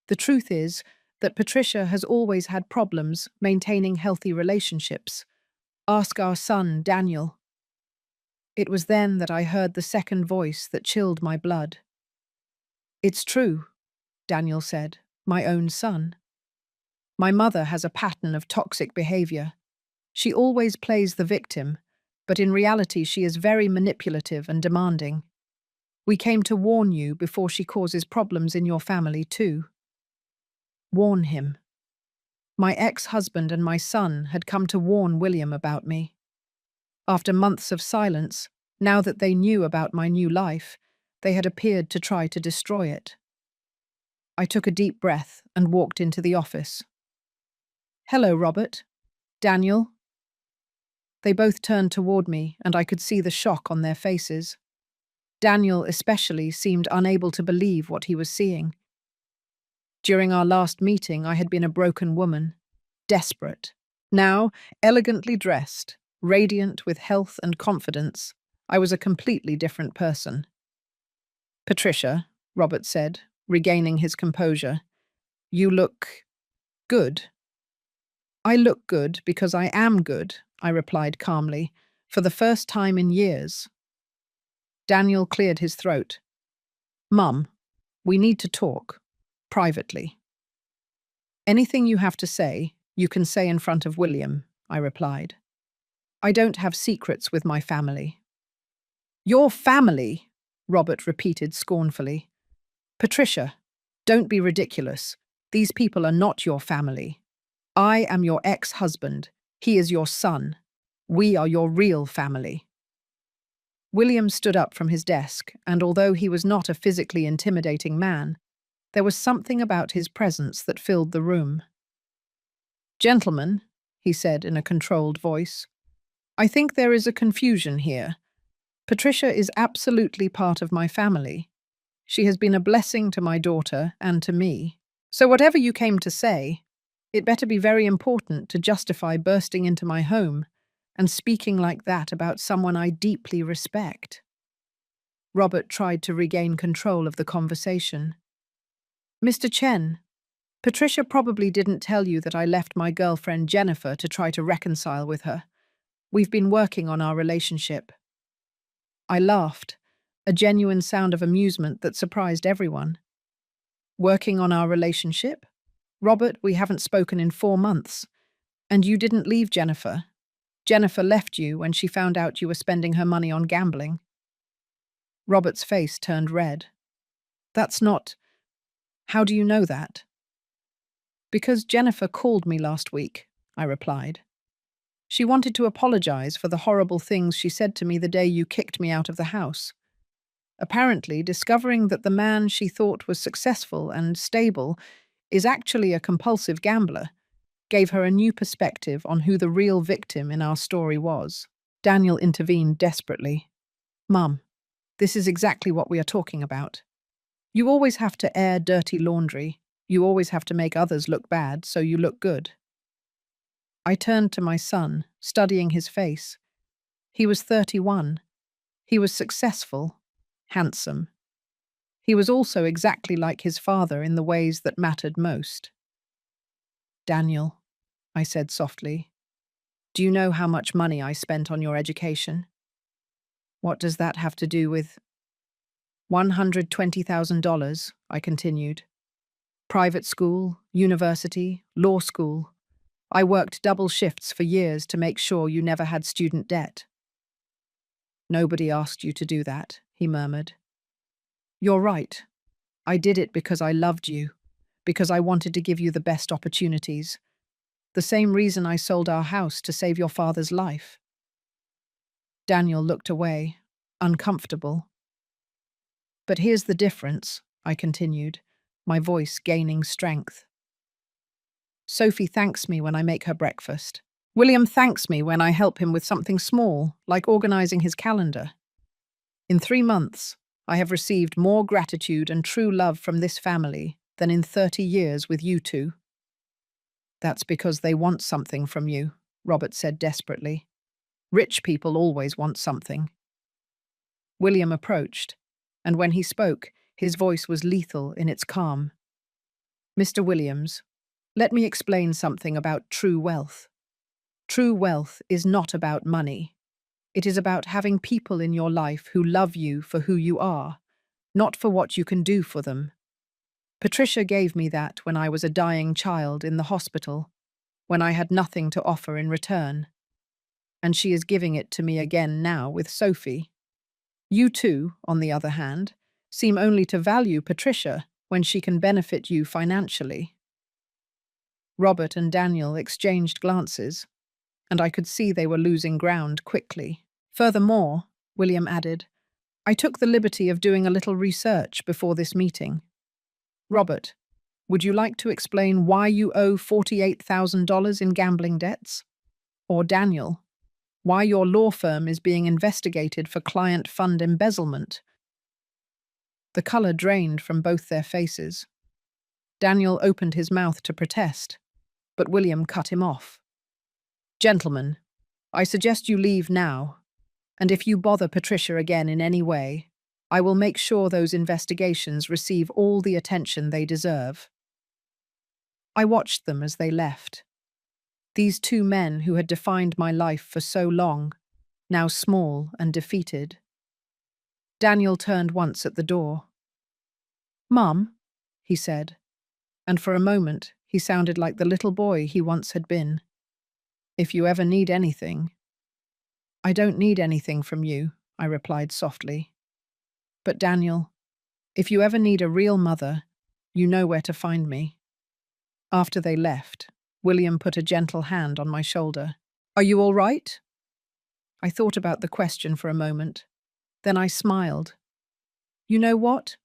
The truth is that Patricia has always had problems maintaining healthy relationships. Ask our son, Daniel." It was then that I heard the second voice that chilled my blood. "It's true," Daniel said, "my own son. My mother has a pattern of toxic behavior. She always plays the victim, but in reality she is very manipulative and demanding. We came to warn you before she causes problems in your family too." Warn him. My ex-husband and my son had come to warn William about me. After months of silence, now that they knew about my new life, they had appeared to try to destroy it. I took a deep breath and walked into the office. "Hello, Robert. Daniel." They both turned toward me, and I could see the shock on their faces. Daniel especially seemed unable to believe what he was seeing. During our last meeting, I had been a broken woman, desperate. Now, elegantly dressed, radiant with health and confidence, I was a completely different person. "Patricia," Robert said, regaining his composure, "you look good." "I look good because I am good," I replied calmly, "for the first time in years." Daniel cleared his throat. "Mum, we need to talk, privately." "Anything you have to say, you can say in front of William," I replied. "I don't have secrets with my family." "Your family?" Robert repeated scornfully. "Patricia, don't be ridiculous. These people are not your family. I am your ex-husband. He is your son. We are your real family." William stood up from his desk, and although he was not a physically intimidating man, there was something about his presence that filled the room. "Gentlemen," he said in a controlled voice, "I think there is a confusion here. Patricia is absolutely part of my family. She has been a blessing to my daughter and to me. So whatever you came to say, it better be very important to justify bursting into my home and speaking like that about someone I deeply respect." Robert tried to regain control of the conversation. "Mr. Chen, Patricia probably didn't tell you that I left my girlfriend Jennifer to try to reconcile with her. We've been working on our relationship." I laughed, a genuine sound of amusement that surprised everyone. "Working on our relationship? Robert, we haven't spoken in 4 months. And you didn't leave Jennifer. Jennifer left you when she found out you were spending her money on gambling." Robert's face turned red. "That's not— How do you know that?" "Because Jennifer called me last week," I replied. "She wanted to apologize for the horrible things she said to me the day you kicked me out of the house. Apparently, discovering that the man she thought was successful and stable is actually a compulsive gambler gave her a new perspective on who the real victim in our story was." Daniel intervened desperately. "Mum, this is exactly what we are talking about. You always have to air dirty laundry. You always have to make others look bad so you look good." I turned to my son, studying his face. He was 31. He was successful, handsome. He was also exactly like his father in the ways that mattered most. "Daniel," I said softly, "do you know how much money I spent on your education?" "What does that have to do with—" $120,000, I continued. "Private school, university, law school. I worked double shifts for years to make sure you never had student debt." "Nobody asked you to do that," he murmured. "You're right. I did it because I loved you, because I wanted to give you the best opportunities. The same reason I sold our house to save your father's life." Daniel looked away, uncomfortable. "But here's the difference," I continued, my voice gaining strength. "Sophie thanks me when I make her breakfast. William thanks me when I help him with something small, like organizing his calendar. In 3 months, I have received more gratitude and true love from this family than in 30 years with you two." "That's because they want something from you," Robert said desperately. "Rich people always want something." William approached, and when he spoke, his voice was lethal in its calm. "Mr. Williams, let me explain something about true wealth. True wealth is not about money. It is about having people in your life who love you for who you are, not for what you can do for them. Patricia gave me that when I was a dying child in the hospital, when I had nothing to offer in return. And she is giving it to me again now with Sophie. You two, on the other hand, seem only to value Patricia when she can benefit you financially." Robert and Daniel exchanged glances, and I could see they were losing ground quickly. "Furthermore," William added, "I took the liberty of doing a little research before this meeting. Robert, would you like to explain why you owe $48,000 in gambling debts? Or Daniel, why your law firm is being investigated for client fund embezzlement?" The color drained from both their faces. Daniel opened his mouth to protest, but William cut him off. "Gentlemen, I suggest you leave now, and if you bother Patricia again in any way, I will make sure those investigations receive all the attention they deserve." I watched them as they left. These two men who had defined my life for so long, now small and defeated. Daniel turned once at the door. "Mum," he said, and for a moment he sounded like the little boy he once had been. "If you ever need anything—" "I don't need anything from you," I replied softly. "But Daniel, if you ever need a real mother, you know where to find me." After they left, William put a gentle hand on my shoulder. "Are you all right?" I thought about the question for a moment. Then I smiled. You know what?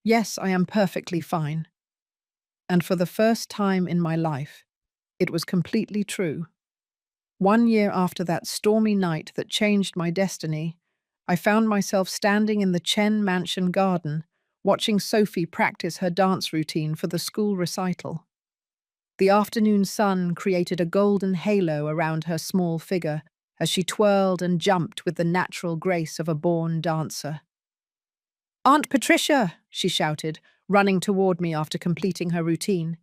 Yes, I am perfectly fine. And for the first time in my life, it was completely true. 1 year after that stormy night that changed my destiny, I found myself standing in the Chen Mansion garden, watching Sophie practice her dance routine for the school recital. The afternoon sun created a golden halo around her small figure as she twirled and jumped with the natural grace of a born dancer. "Aunt Patricia!" she shouted, running toward me after completing her routine.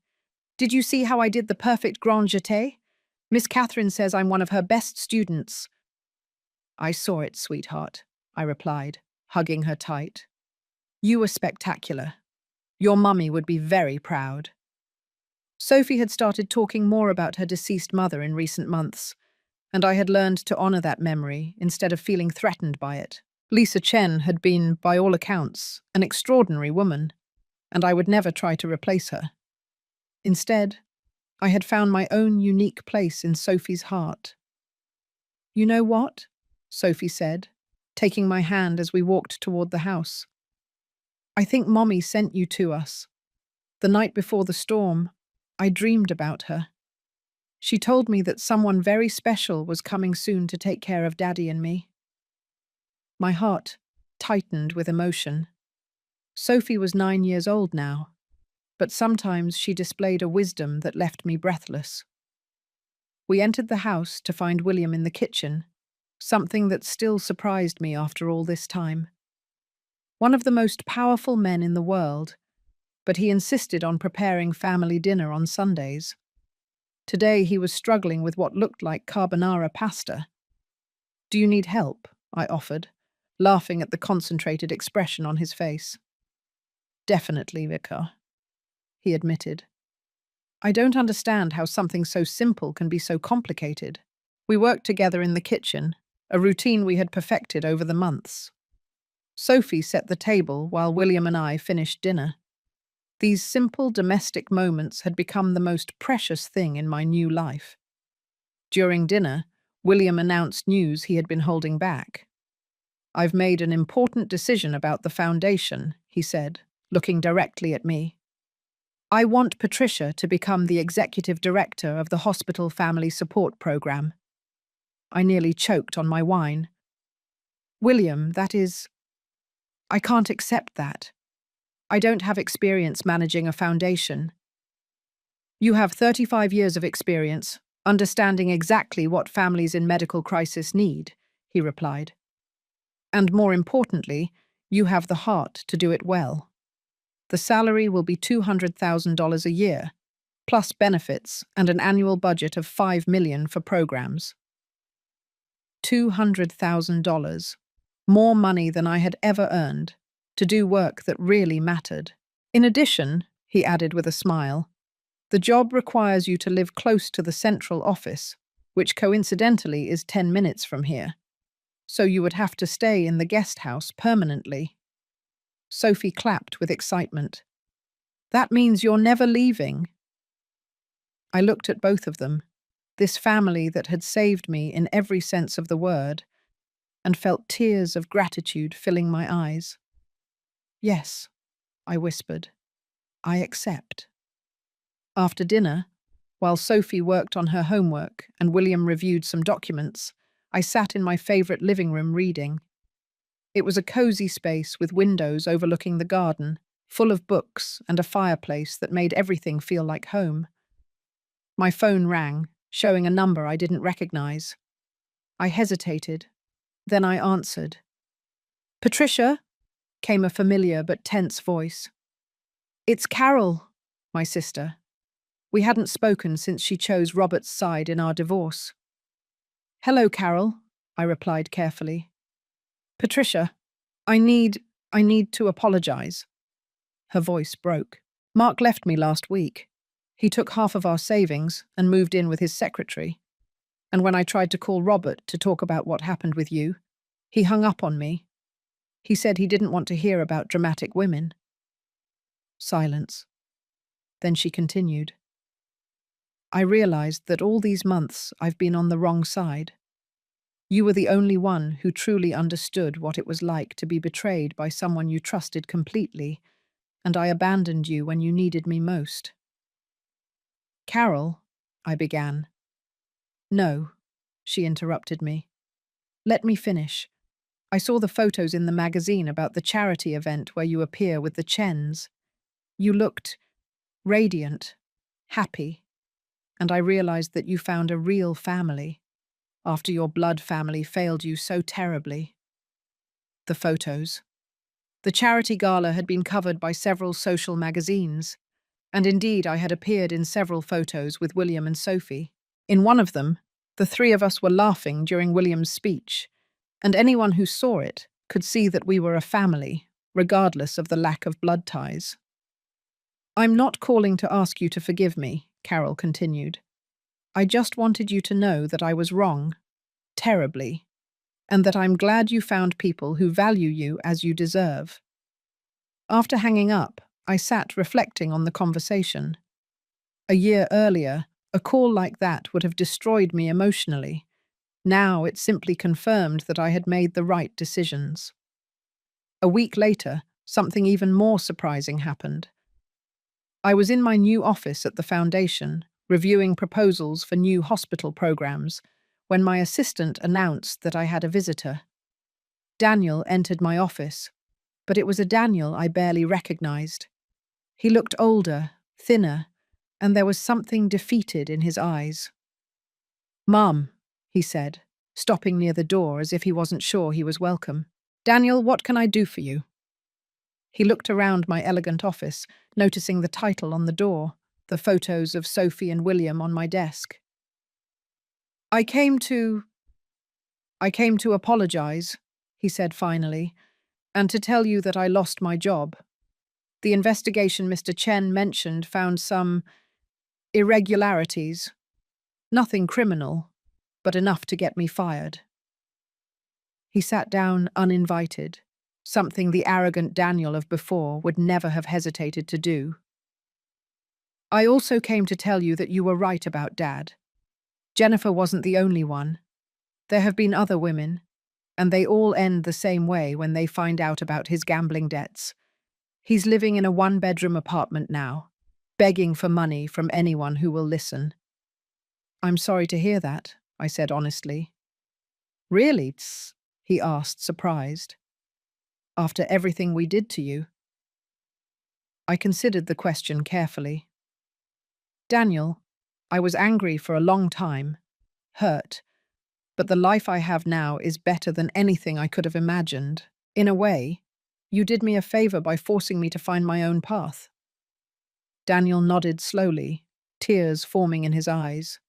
"Did you see how I did the perfect grand jeté? Miss Catherine says I'm one of her best students." "I saw it, sweetheart," I replied, hugging her tight. "You were spectacular. Your mummy would be very proud." Sophie had started talking more about her deceased mother in recent months, and I had learned to honor that memory instead of feeling threatened by it. Lisa Chen had been, by all accounts, an extraordinary woman, and I would never try to replace her. Instead, I had found my own unique place in Sophie's heart. "You know what?" Sophie said, taking my hand as we walked toward the house. "I think Mommy sent you to us. The night before the storm, I dreamed about her. She told me that someone very special was coming soon to take care of Daddy and me." My heart tightened with emotion. Sophie was 9 years old now, but sometimes she displayed a wisdom that left me breathless. We entered the house to find William in the kitchen, something that still surprised me after all this time. One of the most powerful men in the world, but he insisted on preparing family dinner on Sundays. Today he was struggling with what looked like carbonara pasta. "Do you need help?" I offered, laughing at the concentrated expression on his face. "Definitely, Vicar," he admitted. "I don't understand how something so simple can be so complicated." We worked together in the kitchen, a routine we had perfected over the months. Sophie set the table while William and I finished dinner. These simple domestic moments had become the most precious thing in my new life. During dinner, William announced news he had been holding back. "I've made an important decision about the foundation," he said, looking directly at me. "I want Patricia to become the executive director of the hospital family support program." I nearly choked on my wine. "William, I can't accept that. I don't have experience managing a foundation." "You have 35 years of experience, understanding exactly what families in medical crisis need," he replied. "And more importantly, you have the heart to do it well. The salary will be $200,000 a year, plus benefits and an annual budget of $5 million for programs." $200,000. More money than I had ever earned, to do work that really mattered. "In addition," he added with a smile, "the job requires you to live close to the central office, which coincidentally is 10 minutes from here. So you would have to stay in the guest house permanently." Sophie clapped with excitement. "That means you're never leaving." I looked at both of them, this family that had saved me in every sense of the word, and felt tears of gratitude filling my eyes. "Yes," I whispered, "I accept." After dinner, while Sophie worked on her homework and William reviewed some documents, I sat in my favorite living room reading. It was a cozy space with windows overlooking the garden, full of books and a fireplace that made everything feel like home. My phone rang, showing a number I didn't recognize. I hesitated. Then I answered. "Patricia?" came a familiar but tense voice. "It's Carol," my sister. We hadn't spoken since she chose Robert's side in our divorce. "Hello, Carol," I replied carefully. "Patricia, I need to apologize." Her voice broke. "Mark left me last week. He took half of our savings and moved in with his secretary. And when I tried to call Robert to talk about what happened with you, he hung up on me. He said he didn't want to hear about dramatic women." Silence. Then she continued. "I realized that all these months I've been on the wrong side. You were the only one who truly understood what it was like to be betrayed by someone you trusted completely, and I abandoned you when you needed me most. Carol, I began. No, she interrupted me. Let me finish. I saw the photos in the magazine about the charity event where you appear with the Chens. You looked radiant, happy, and I realized that you found a real family after your blood family failed you so terribly. The photos. The charity gala had been covered by several social magazines, and indeed I had appeared in several photos with William and Sophie. In one of them, the three of us were laughing during William's speech, and anyone who saw it could see that we were a family, regardless of the lack of blood ties. I'm not calling to ask you to forgive me, Carol continued. I just wanted you to know that I was wrong, terribly, and that I'm glad you found people who value you as you deserve. After hanging up, I sat reflecting on the conversation. A year earlier, a call like that would have destroyed me emotionally. Now it simply confirmed that I had made the right decisions. A week later, something even more surprising happened. I was in my new office at the foundation, reviewing proposals for new hospital programs, when my assistant announced that I had a visitor. Daniel entered my office, but it was a Daniel I barely recognized. He looked older, thinner, and there was something defeated in his eyes. "Mum," he said, stopping near the door as if he wasn't sure he was welcome. "Daniel, what can I do for you?" He looked around my elegant office, noticing the title on the door, the photos of Sophie and William on my desk. I came to apologize," he said finally, "and to tell you that I lost my job. The investigation Mr. Chen mentioned found some irregularities. Nothing criminal, but enough to get me fired." He sat down uninvited, something the arrogant Daniel of before would never have hesitated to do. "I also came to tell you that you were right about Dad. Jennifer wasn't the only one. There have been other women, and they all end the same way when they find out about his gambling debts. He's living in a one-bedroom apartment now, begging for money from anyone who will listen." "I'm sorry to hear that," I said honestly. "Really, tss?" he asked, surprised. "After everything we did to you?" I considered the question carefully. "Daniel, I was angry for a long time, hurt, but the life I have now is better than anything I could have imagined. In a way, you did me a favor by forcing me to find my own path." Daniel nodded slowly, tears forming in his eyes.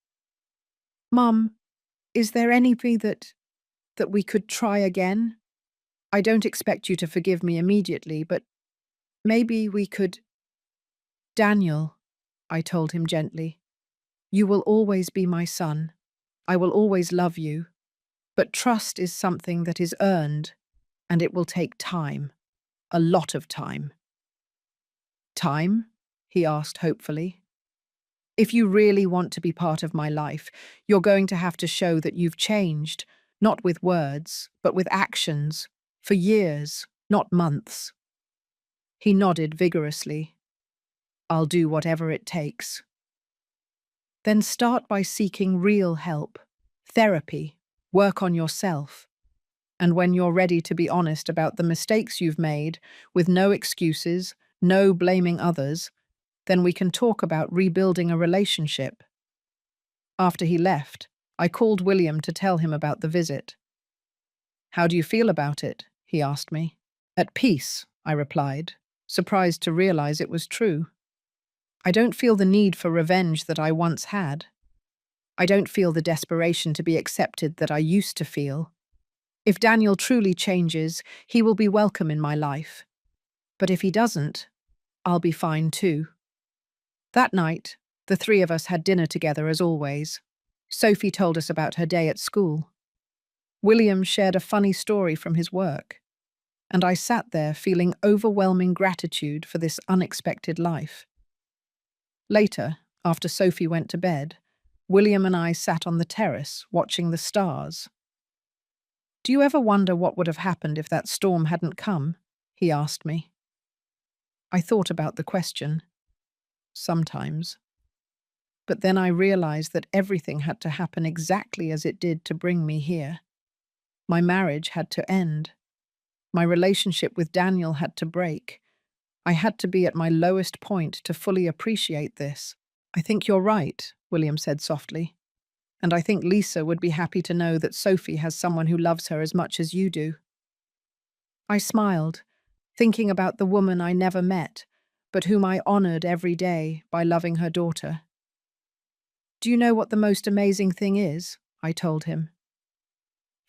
"Mum, is there any way that we could try again? I don't expect you to forgive me immediately, but maybe we could—" "Daniel," I told him gently, "you will always be my son. I will always love you. But trust is something that is earned, and it will take time. A lot of time." "Time?" he asked hopefully. "If you really want to be part of my life, you're going to have to show that you've changed, not with words, but with actions, for years, not months." He nodded vigorously. "I'll do whatever it takes." "Then start by seeking real help, therapy, work on yourself. And when you're ready to be honest about the mistakes you've made, with no excuses, no blaming others, then we can talk about rebuilding a relationship." After he left, I called William to tell him about the visit. "How do you feel about it?" he asked me. "At peace," I replied, surprised to realize it was true. "I don't feel the need for revenge that I once had. I don't feel the desperation to be accepted that I used to feel. If Daniel truly changes, he will be welcome in my life. But if he doesn't, I'll be fine too." That night, the three of us had dinner together as always. Sophie told us about her day at school. William shared a funny story from his work, and I sat there feeling overwhelming gratitude for this unexpected life. Later, after Sophie went to bed, William and I sat on the terrace watching the stars. Do you ever wonder what would have happened if that storm hadn't come? He asked me. I thought about the question. Sometimes. But then I realized that everything had to happen exactly as it did to bring me here. My marriage had to end. My relationship with Daniel had to break. I had to be at my lowest point to fully appreciate this. I think you're right, William said softly. And I think Lisa would be happy to know that Sophie has someone who loves her as much as you do. I smiled, thinking about the woman I never met, but whom I honored every day by loving her daughter. Do you know what the most amazing thing is? I told him.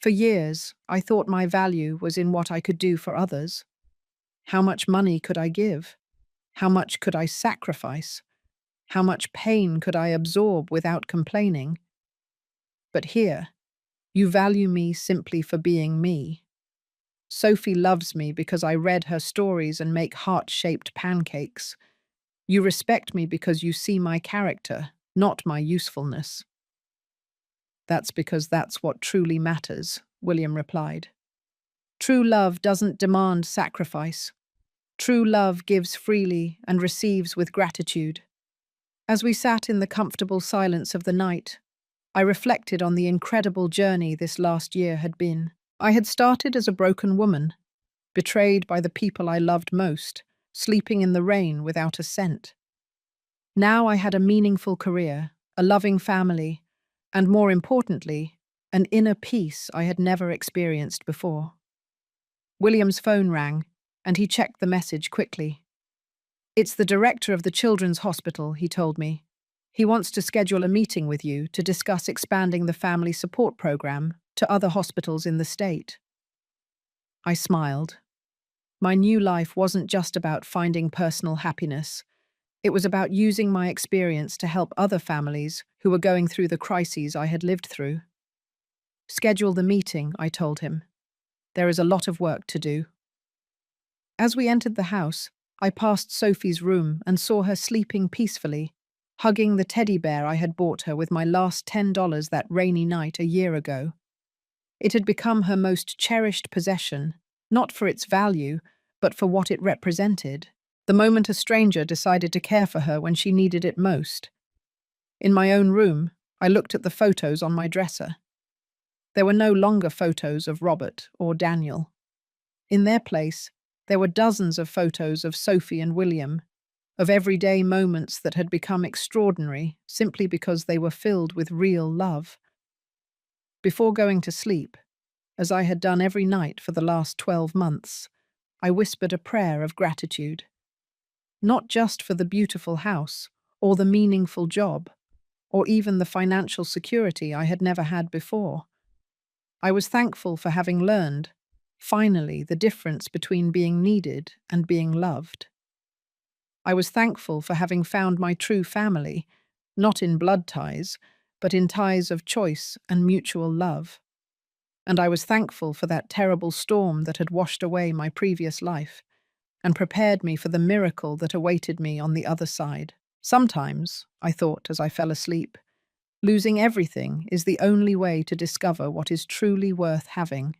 For years, I thought my value was in what I could do for others. How much money could I give? How much could I sacrifice? How much pain could I absorb without complaining? But here, you value me simply for being me. Sophie loves me because I read her stories and make heart-shaped pancakes. You respect me because you see my character, not my usefulness. That's because that's what truly matters, William replied. True love doesn't demand sacrifice. True love gives freely and receives with gratitude. As we sat in the comfortable silence of the night, I reflected on the incredible journey this last year had been. I had started as a broken woman, betrayed by the people I loved most, sleeping in the rain without a cent. Now I had a meaningful career, a loving family, and more importantly, an inner peace I had never experienced before. William's phone rang, and he checked the message quickly. It's the director of the children's hospital, he told me. He wants to schedule a meeting with you to discuss expanding the family support program to other hospitals in the state. I smiled. My new life wasn't just about finding personal happiness. It was about using my experience to help other families who were going through the crises I had lived through. Schedule the meeting, I told him. There is a lot of work to do. As we entered the house, I passed Sophie's room and saw her sleeping peacefully, hugging the teddy bear I had bought her with my last $10 that rainy night a year ago. It had become her most cherished possession, not for its value, but for what it represented. The moment a stranger decided to care for her when she needed it most. In my own room, I looked at the photos on my dresser. There were no longer photos of Robert or Daniel. In their place, there were dozens of photos of Sophie and William, of everyday moments that had become extraordinary simply because they were filled with real love. Before going to sleep, as I had done every night for the last 12 months, I whispered a prayer of gratitude. Not just for the beautiful house, or the meaningful job, or even the financial security I had never had before. I was thankful for having learned, finally, the difference between being needed and being loved. I was thankful for having found my true family, not in blood ties, but in ties of choice and mutual love. And I was thankful for that terrible storm that had washed away my previous life and prepared me for the miracle that awaited me on the other side. Sometimes, I thought as I fell asleep, losing everything is the only way to discover what is truly worth having.